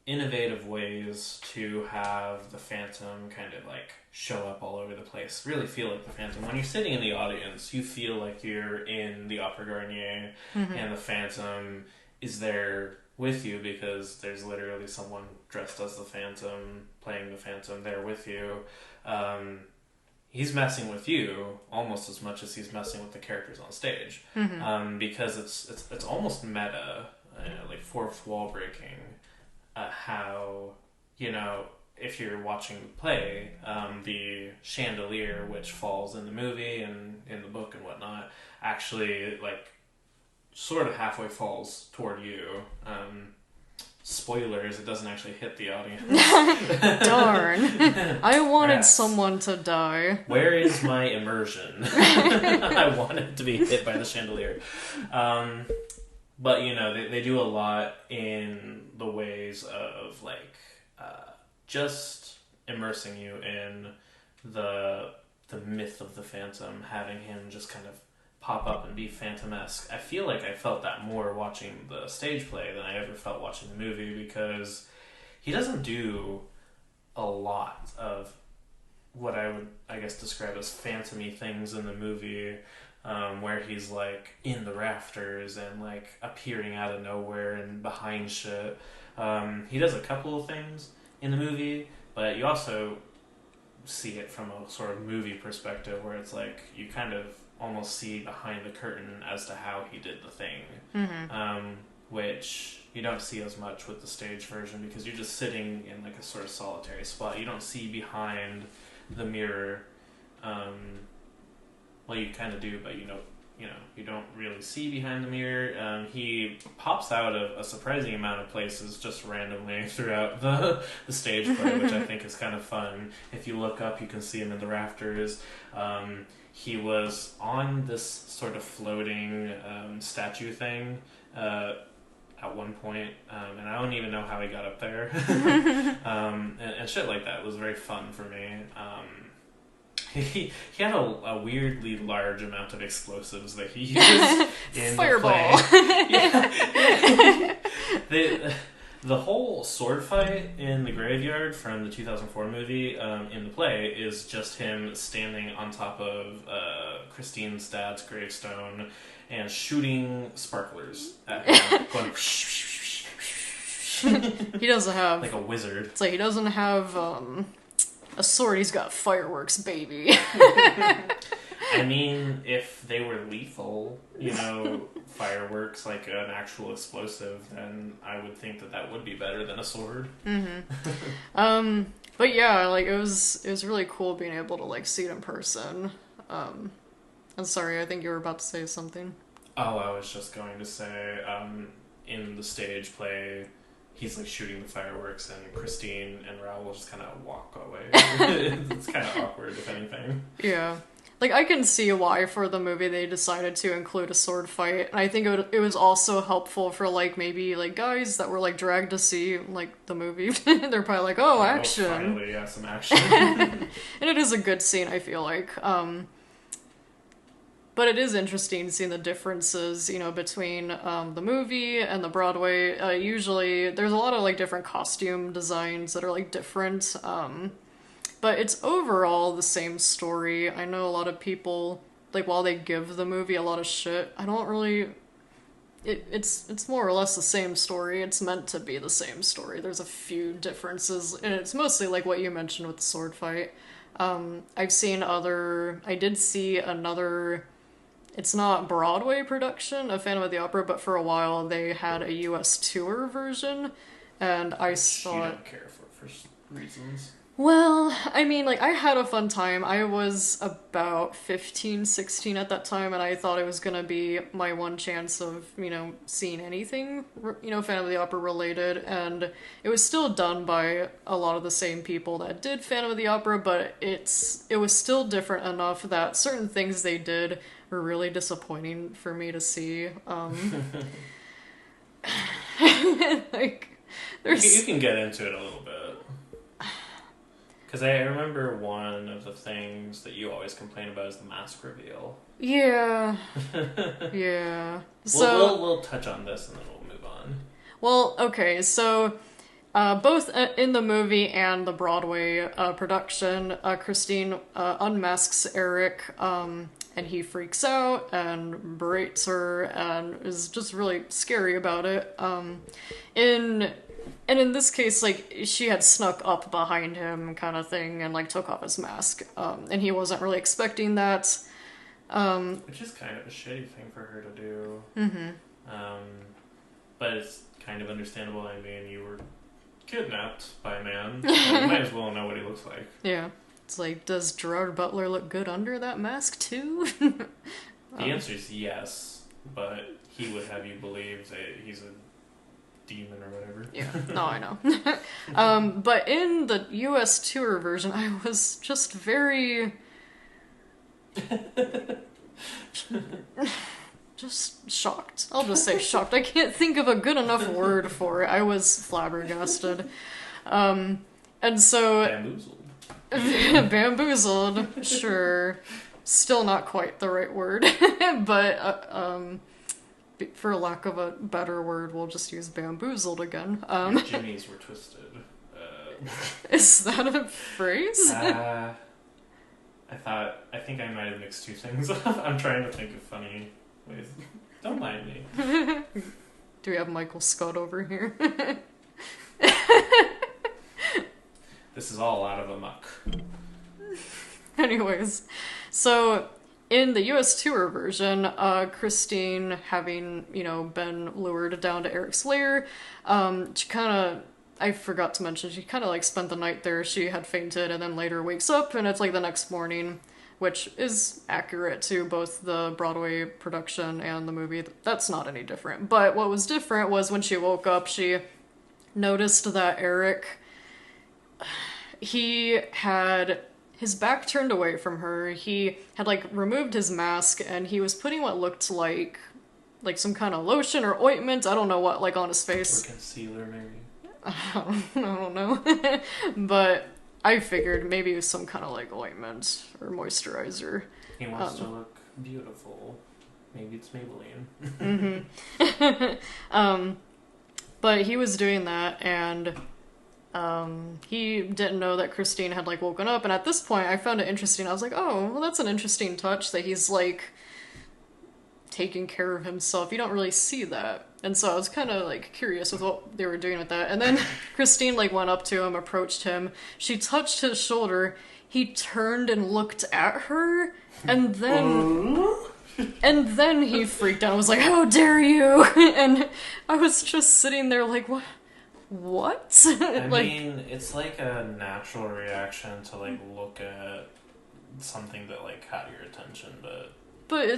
innovative ways to have the Phantom kind of like show up all over the place. Really feel like the Phantom. When you're sitting in the audience, you feel like you're in the Opera Garnier, and the Phantom is there with you, because there's literally someone dressed as the Phantom playing the Phantom there with you. He's messing with you almost as much as he's messing with the characters on stage, because it's almost meta, like fourth wall breaking, how, you know, if you're watching the play, the chandelier, which falls in the movie and in the book and whatnot, actually, like, sort of halfway falls toward you. Spoilers, it doesn't actually hit the audience. Darn. I wanted Rats. someone to die. Where is my immersion? I wanted to be hit by the chandelier. But, you know, they do a lot in the ways of, like, just immersing you in the myth of the Phantom, having him just kind of pop up and be Phantom-esque. I feel like I felt that more watching the stage play than I ever felt watching the movie, because he doesn't do a lot of what I would, I guess, describe as phantom-y things in the movie, where he's, like, in the rafters and, like, appearing out of nowhere and behind shit. He does a couple of things in the movie, but you also see it from a sort of movie perspective, where it's like you kind of almost see behind the curtain as to how he did the thing, which you don't see as much with the stage version, because you're just sitting in, like, a sort of solitary spot. You don't see behind the mirror. Well, you kind of do, but you don't really see behind the mirror. He pops out of a surprising amount of places just randomly throughout the stage play, which I think is kind of fun. If you look up, you can see him in the rafters. He was on this sort of floating statue thing at one point, and I don't even know how he got up there. And shit like that was very fun for me. He had a weirdly large amount of explosives that he used in Fireball. the play. The whole sword fight in the graveyard from the 2004 movie in the play is just him standing on top of Christine's dad's gravestone and shooting sparklers at him, going He doesn't have... like a wizard. It's like he doesn't have a sword, he's got fireworks, baby. I mean, if they were lethal, fireworks, like an actual explosive, then I would think that would be better than a sword. But yeah, like, it was really cool being able to, like, see it in person. I'm sorry, I think you were about to say something. Oh, I was just going to say, in the stage play, he's, like, shooting the fireworks, and Christine and Raoul just kind of walk away. It's kind of awkward, if anything. Yeah. Like, I can see why for the movie they decided to include a sword fight, and I think it was also helpful for, like, maybe, like, guys that were, like, dragged to see, like, the movie. They're probably like, oh, action. Finally, yeah, some action. And it is a good scene, I feel like. But it is interesting seeing the differences, between the movie and the Broadway. Usually, there's a lot of, like, different costume designs that are, like, different. But it's overall the same story. I know a lot of people, like, while they give the movie a lot of shit, I don't really... It's more or less the same story. It's meant to be the same story. There's a few differences, and it's mostly like what you mentioned with the sword fight. I did see another... It's not Broadway production of Phantom of the Opera, but for a while they had a US tour version, and I saw it. You don't care for reasons. Well, I mean, like, I had a fun time. I was about 15, 16 at that time, and I thought it was gonna be my one chance of, seeing anything, Phantom of the Opera related, and it was still done by a lot of the same people that did Phantom of the Opera, but it was still different enough that certain things they did were really disappointing for me to see. Like, there's... You can get into it a little bit. Because I remember one of the things that you always complain about is the mask reveal. Yeah. Yeah. So we'll touch on this and then we'll move on. Well, okay, so both in the movie and the Broadway production, Christine unmasks Eric, and he freaks out and berates her and is just really scary about it. And in this case, like, she had snuck up behind him kind of thing and, like, took off his mask. And he wasn't really expecting that. Which is kind of a shitty thing for her to do. Mm-hmm. But it's kind of understandable. I mean, you were kidnapped by a man. So you might as well know what he looks like. Yeah. It's like, does Gerard Butler look good under that mask too? The answer is yes, but he would have you believe that he's a demon or whatever. Yeah, no, I know. But in the US tour version, I was just very... just shocked. I'll just say shocked. I can't think of a good enough word for it. I was flabbergasted. And so... Bamboozled, sure. Still not quite the right word. But, for lack of a better word, we'll just use bamboozled again. Your jimmies were twisted. Is that a phrase? I think I might have mixed two things up. I'm trying to think of funny ways. Don't mind me. Do we have Michael Scott over here? This is all out of amok. Anyways, so in the US tour version, Christine, having, been lured down to Eric's lair, she kind of, I forgot to mention, she kind of like spent the night there. She had fainted and then later wakes up and it's like the next morning, which is accurate to both the Broadway production and the movie. That's not any different. But what was different was when she woke up, she noticed that Eric, he had his back turned away from her. He had like removed his mask and he was putting what looked like some kind of lotion or ointment, I don't know what, like on his face. Or concealer maybe. I don't know. But I figured maybe it was some kind of like ointment or moisturizer. He wants to look beautiful. Maybe it's Maybelline. But he was doing that and he didn't know that Christine had like woken up, and at this point I found it interesting. I was like, oh, well, that's an interesting touch that he's like taking care of himself. You don't really see that. And so I was kind of like curious with what they were doing with that. And then Christine like went up to him, approached him. She touched his shoulder. He turned and looked at her, and then he freaked out and was like, how dare you? And I was just sitting there like, what? I mean, it's like a natural reaction to like look at something that like caught your attention, but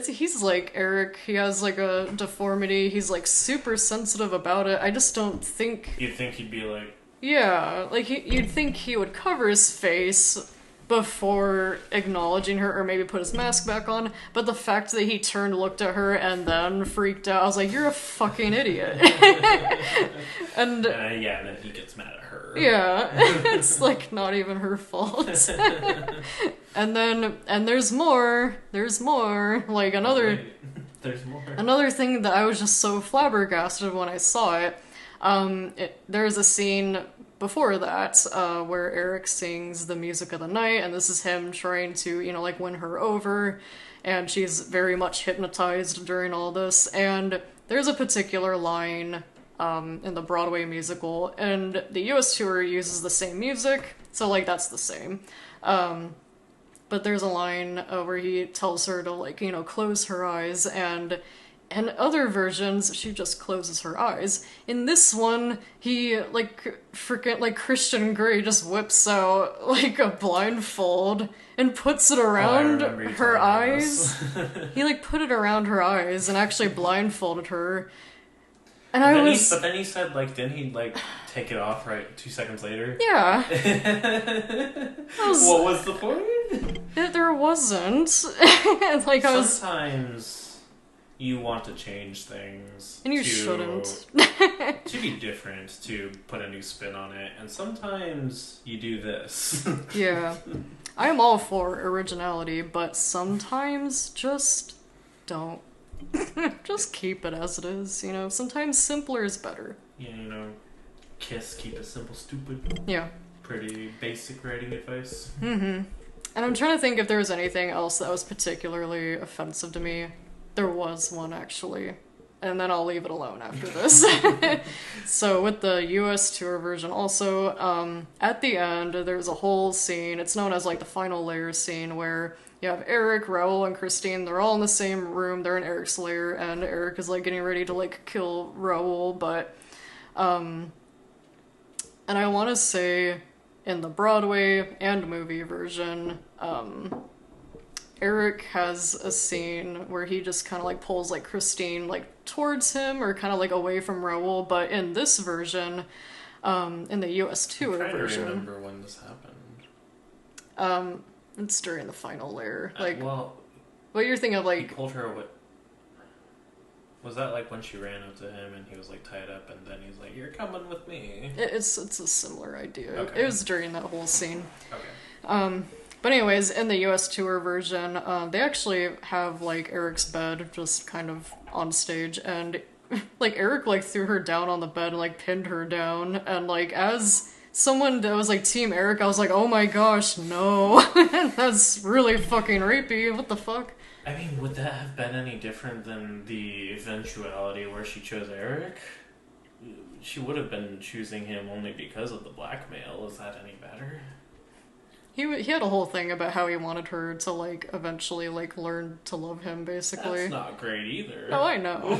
he's like Eric. He has like a deformity. He's like super sensitive about it. I just don't think you'd think he'd be like, yeah, like you'd think he would cover his face before acknowledging her, or maybe put his mask back on. But the fact that he turned, looked at her, and then freaked out, I was like, you're a fucking idiot. And yeah, and then he gets mad at her. Yeah, it's like not even her fault. And there's more. There's like another. There's more. Another thing that I was just so flabbergasted when I saw it. There's a scene before that, where Eric sings the music of the night, and this is him trying to, like win her over, and she's very much hypnotized during all this, and there's a particular line, in the Broadway musical, and the US tour uses the same music, so, like, that's the same. But there's a line, where he tells her to, like, close her eyes, and in other versions, she just closes her eyes. In this one, he, like, freaking, like, Christian Grey just whips out, like, a blindfold and puts it around her eyes. He, like, put it around her eyes and actually blindfolded her. And but then he said, like, didn't he, like, take it off, right, 2 seconds later? Yeah. What was the point? There wasn't. Like, Sometimes you want to change things. And you shouldn't. To be different, to put a new spin on it. And sometimes you do this. Yeah. I am all for originality, but sometimes just don't. Just keep it as it is, Sometimes simpler is better. Yeah, Kiss, keep it simple, stupid. Yeah. Pretty basic writing advice. Mm-hmm. And I'm trying to think if there was anything else that was particularly offensive to me. There was one, actually. And then I'll leave it alone after this. So with the US tour version also, at the end, there's a whole scene. It's known as, like, the final lair scene, where you have Eric, Raoul, and Christine. They're all in the same room. They're in Eric's lair, and Eric is, like, getting ready to, like, kill Raoul, but And I want to say in the Broadway and movie version, Eric has a scene where he just kind of like pulls like Christine like towards him or kind of like away from Raoul. But in this version, in the US I'm tour trying to version, remember when this happened. it's during the final layer. Well, What you're thinking of, he like, pulled her away. Was that like when she ran up to him and he was like tied up and then he's like, "You're coming with me"? it's a similar idea. Okay. It was during that whole scene. Okay. But anyways, in the US tour version, they actually have like Eric's bed just kind of on stage, and like Eric like threw her down on the bed and like pinned her down, and like as someone that was like Team Eric, I was like, oh my gosh, no, that's really fucking rapey. What the fuck? I mean, would that have been any different than the eventuality where she chose Eric? She would have been choosing him only because of the blackmail. Is that any better? He had a whole thing about how he wanted her to like eventually like learn to love him, basically. That's not great either. Oh, I know.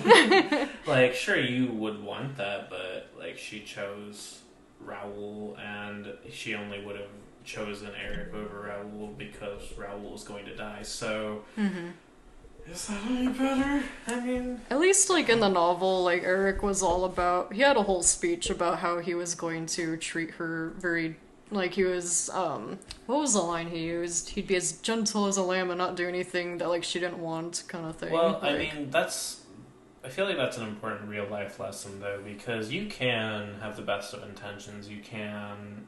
Like, sure, you would want that, but like she chose Raoul, and she only would have chosen Eric over Raoul because Raoul was going to die. So, is that any better? I mean, At least, like, in the novel, like, Eric was all about... He had a whole speech about how he was going to treat her very... Like, he was, what was the line he used? He'd be as gentle as a lamb and not do anything that, like, she didn't want, kind of thing. well, I Like, mean, I feel like that's an important real life lesson, though, because you can have the best of intentions. You can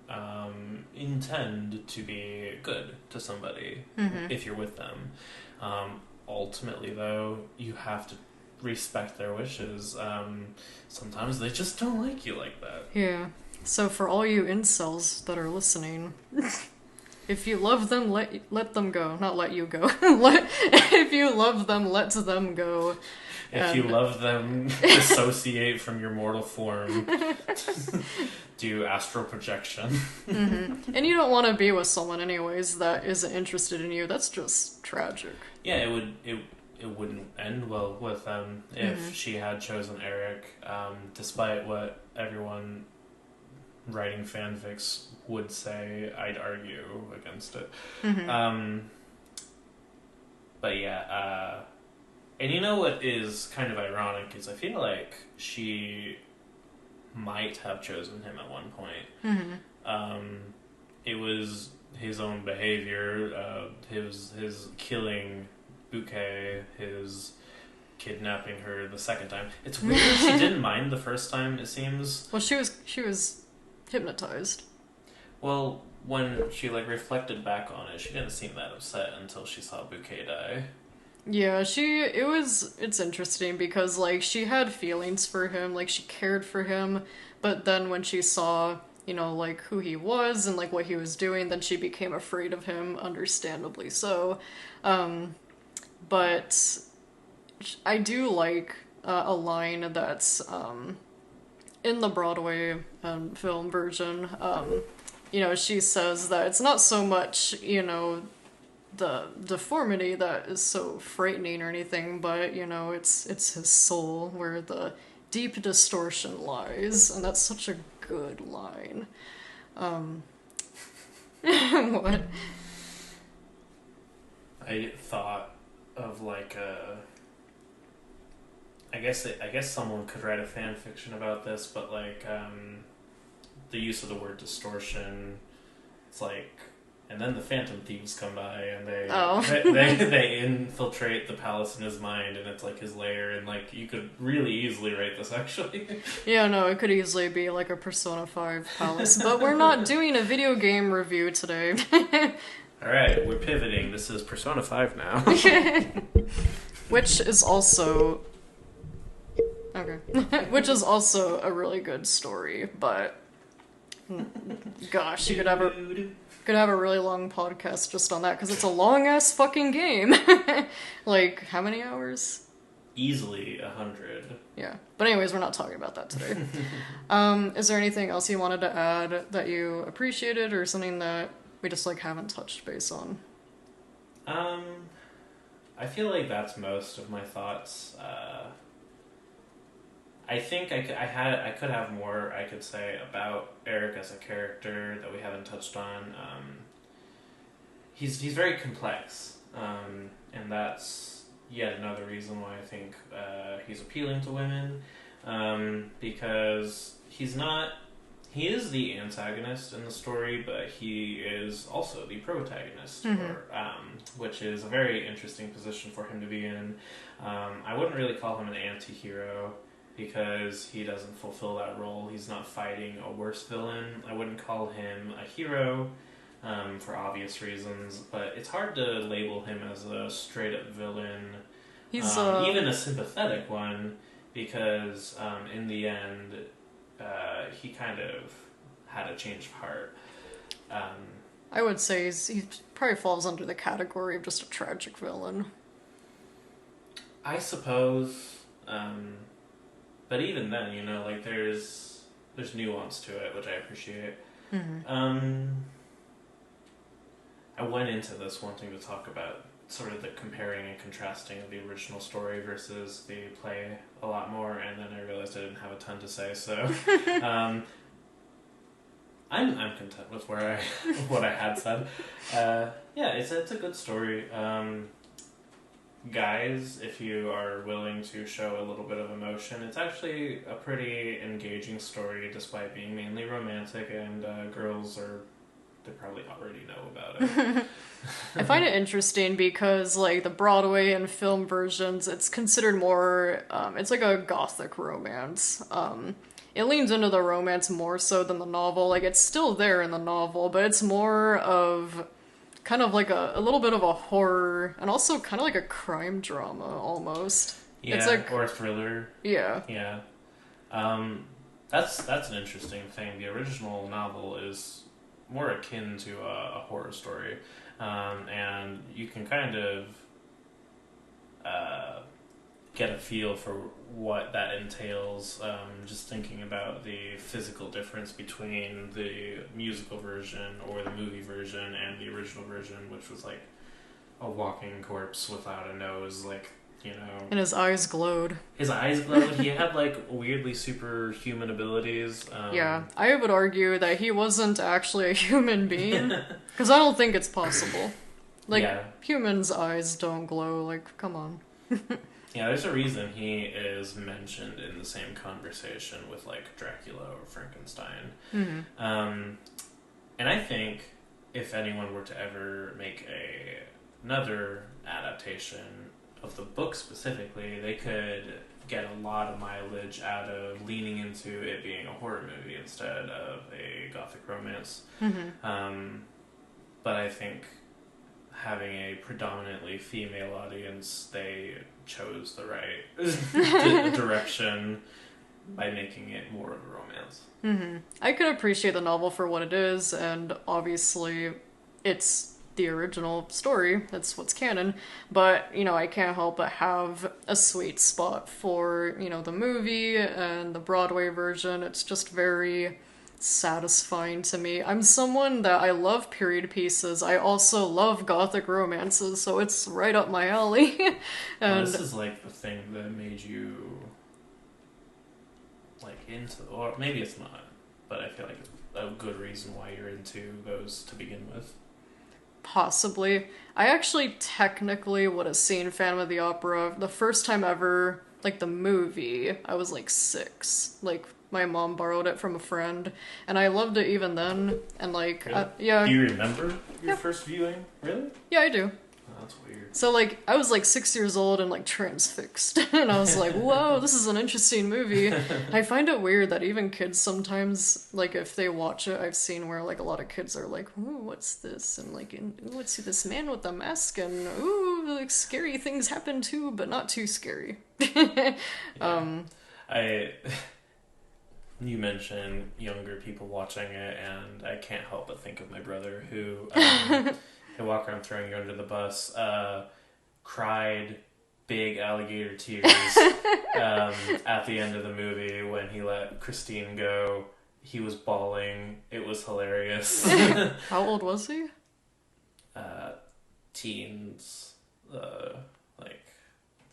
intend to be good to somebody if you're with them. Ultimately, though, you have to respect their wishes. Sometimes they just don't like you like that. Yeah. So for all you incels that are listening... If you love them, let them go. Not let you go. If you love them, let them go. If you love them, dissociate from your mortal form. Do astral projection. And you don't want to be with someone anyways that isn't interested in you. That's just tragic. Yeah, it wouldn't end well with them if she had chosen Eric, despite what everyone writing fanfics would say. I'd argue against it. But yeah, and you know what is kind of ironic is I feel like she might have chosen him at one point. It was his own behavior, his killing Bouquet, his kidnapping her the second time. It's weird she didn't mind the first time, it seems. Well, she was hypnotized. Well, when she like reflected back on it, she didn't seem that upset until she saw Bouquet die. Yeah, it's interesting because, like, she had feelings for him, like, she cared for him, but then when she saw, you know, like, who he was and, like, what he was doing, then she became afraid of him, understandably so. But I do like a line that's in the Broadway film version. You know, she says that it's not so much, you know, the deformity that is so frightening or anything, but, you know, it's his soul where the deep distortion lies, and that's such a good line. What? I thought of like I guess someone could write a fan fiction about this, but like the use of the word distortion. It's like, and then the Phantom Thieves come by and they infiltrate the palace in his mind, and it's like his lair, and like you could really easily write this actually. Yeah, no, it could easily be like a Persona 5 palace, but we're not doing a video game review today. Alright, we're pivoting. This is Persona 5 now. Which is also... Okay. Which is also a really good story, but... Gosh, you could have a really long podcast just on that, because it's a long-ass fucking game. Like, how many hours? Easily 100. Yeah. But anyways, we're not talking about that today. Is there anything else you wanted to add that you appreciated, or something that we just, like, haven't touched base on? I feel like that's most of my thoughts. I think I could have more I could say about Eric as a character that we haven't touched on. He's very complex, and that's yet another reason why I think he's appealing to women, because he is the antagonist in the story, but he is also the protagonist, which is a very interesting position for him to be in. I wouldn't really call him an anti-hero because he doesn't fulfill that role. He's not fighting a worse villain. I wouldn't call him a hero for obvious reasons, but it's hard to label him as a straight-up villain, He's even a sympathetic one, because in the end, he kind of had a change of heart. I would say he probably falls under the category of just a tragic villain. I suppose, but even then, like there's nuance to it, which I appreciate. I went into this wanting to talk about sort of the comparing and contrasting of the original story versus the play a lot more, and then I realized I didn't have a ton to say, so I'm content with what I had said. Yeah, it's a good story. Guys, if you are willing to show a little bit of emotion, it's actually a pretty engaging story despite being mainly romantic, and girls they probably already know about it. I find it interesting because, like, the Broadway and film versions, it's considered more, it's like a gothic romance. It leans into the romance more so than the novel. Like, it's still there in the novel, but it's more of kind of like a little bit of a horror and also kind of like a crime drama almost. Yeah, it's like, or a thriller. Yeah. Yeah. That's an interesting thing. The original novel is more akin to a horror story, and you can kind of get a feel for what that entails, just thinking about the physical difference between the musical version or the movie version and the original version, which was like a walking corpse without a nose, like, And his eyes glowed. His eyes glowed. He had like weirdly superhuman abilities. Yeah, I would argue that he wasn't actually a human being, because I don't think it's possible. Like, yeah. Humans' eyes don't glow, like, come on. Yeah, there's a reason he is mentioned in the same conversation with like Dracula or Frankenstein. And I think if anyone were to ever make another adaptation of the book specifically, they could get a lot of mileage out of leaning into it being a horror movie instead of a gothic romance. But I think having a predominantly female audience, they chose the right direction by making it more of a romance. I could appreciate the novel for what it is, and obviously it's the original story, that's what's canon, but, I can't help but have a sweet spot for, the movie and the Broadway version. It's just very satisfying to me. I'm someone that I love period pieces. I also love gothic romances, so it's right up my alley. And this is like the thing that made you like into, or maybe it's not, but I feel like it's a good reason why you're into those to begin with. Possibly. I actually technically would have seen Phantom of the Opera the first time ever, like the movie. I was like 6. Like, my mom borrowed it from a friend, and I loved it even then. And like, really? Yeah. Do you remember your first viewing? Really? Yeah, I do. Oh, that's weird. So like, I was like 6 years old and like transfixed, and I was like, whoa, this is an interesting movie. I find it weird that even kids sometimes, like, if they watch it, I've seen where like a lot of kids are like, ooh, what's this? And like, ooh, what's this man with the mask? And ooh, like scary things happen too, but not too scary. You mentioned younger people watching it, and I can't help but think of my brother who he'll walk around throwing you under the bus, cried big alligator tears at the end of the movie when he let Christine go. He was bawling. It was hilarious. How old was he? Teens, like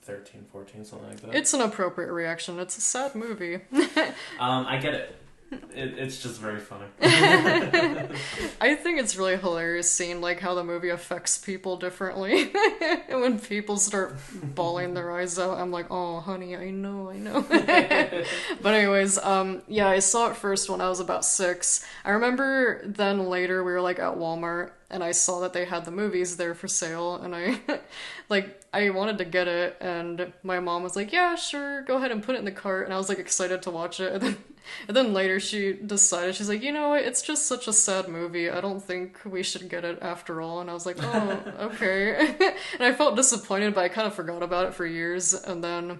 13, 14, something like that. It's an appropriate reaction. It's a sad movie. I get it. It's just very funny. I think it's really hilarious seeing like how the movie affects people differently. And when people start bawling their eyes out, I'm like, oh honey, I know, I know. But anyways, yeah, I saw it first when I was about 6. I remember then later we were like at Walmart and I saw that they had the movies there for sale and I like I wanted to get it and my mom was like, yeah, sure, go ahead and put it in the cart, and I was like excited to watch it, and then later she decided, she's like, you know what, it's just such a sad movie. I don't think we should get it after all. And I was like, oh, okay. And I felt disappointed, but I kind of forgot about it for years. And then,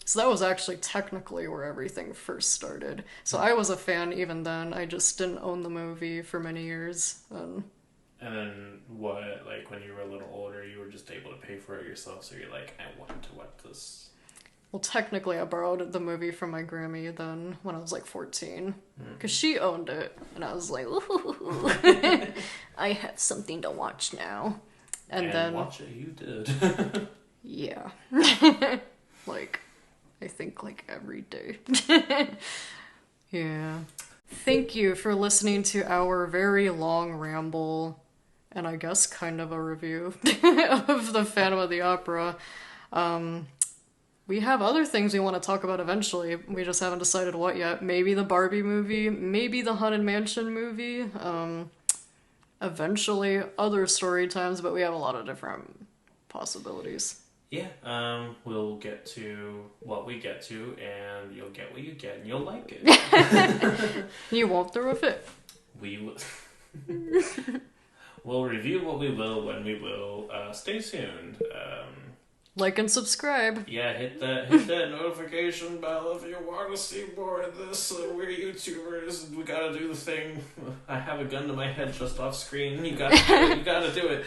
so that was actually technically where everything first started. So I was a fan even then. I just didn't own the movie for many years. And then what, like when you were a little older, you were just able to pay for it yourself, so you're like, I want to watch this. Well, technically, I borrowed the movie from my Grammy then when I was like 14. Because she owned it. And I was like, ooh, I have something to watch now. And then watch it, you did. Yeah. Like, I think like every day. Yeah. Thank you for listening to our very long ramble. And I guess kind of a review of the Phantom of the Opera. We have other things we want to talk about eventually. We just haven't decided what yet. Maybe the Barbie movie, maybe the Haunted Mansion movie. Eventually other story times, but we have a lot of different possibilities. Yeah, we'll get to what we get to, and you'll get what you get, and you'll like it. You won't throw a fit. We will. We'll review what we will when we will. Stay tuned. Like and subscribe. Yeah, hit that notification bell if you want to see more of this. We're YouTubers. We gotta do the thing. I have a gun to my head just off screen. You gotta do it.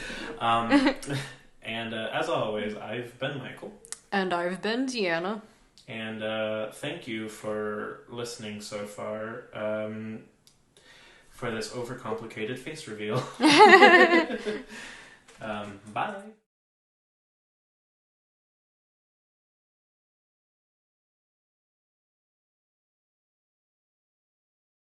And as always, I've been Michael. And I've been Deanna. And thank you for listening so far. For this overcomplicated face reveal. Bye.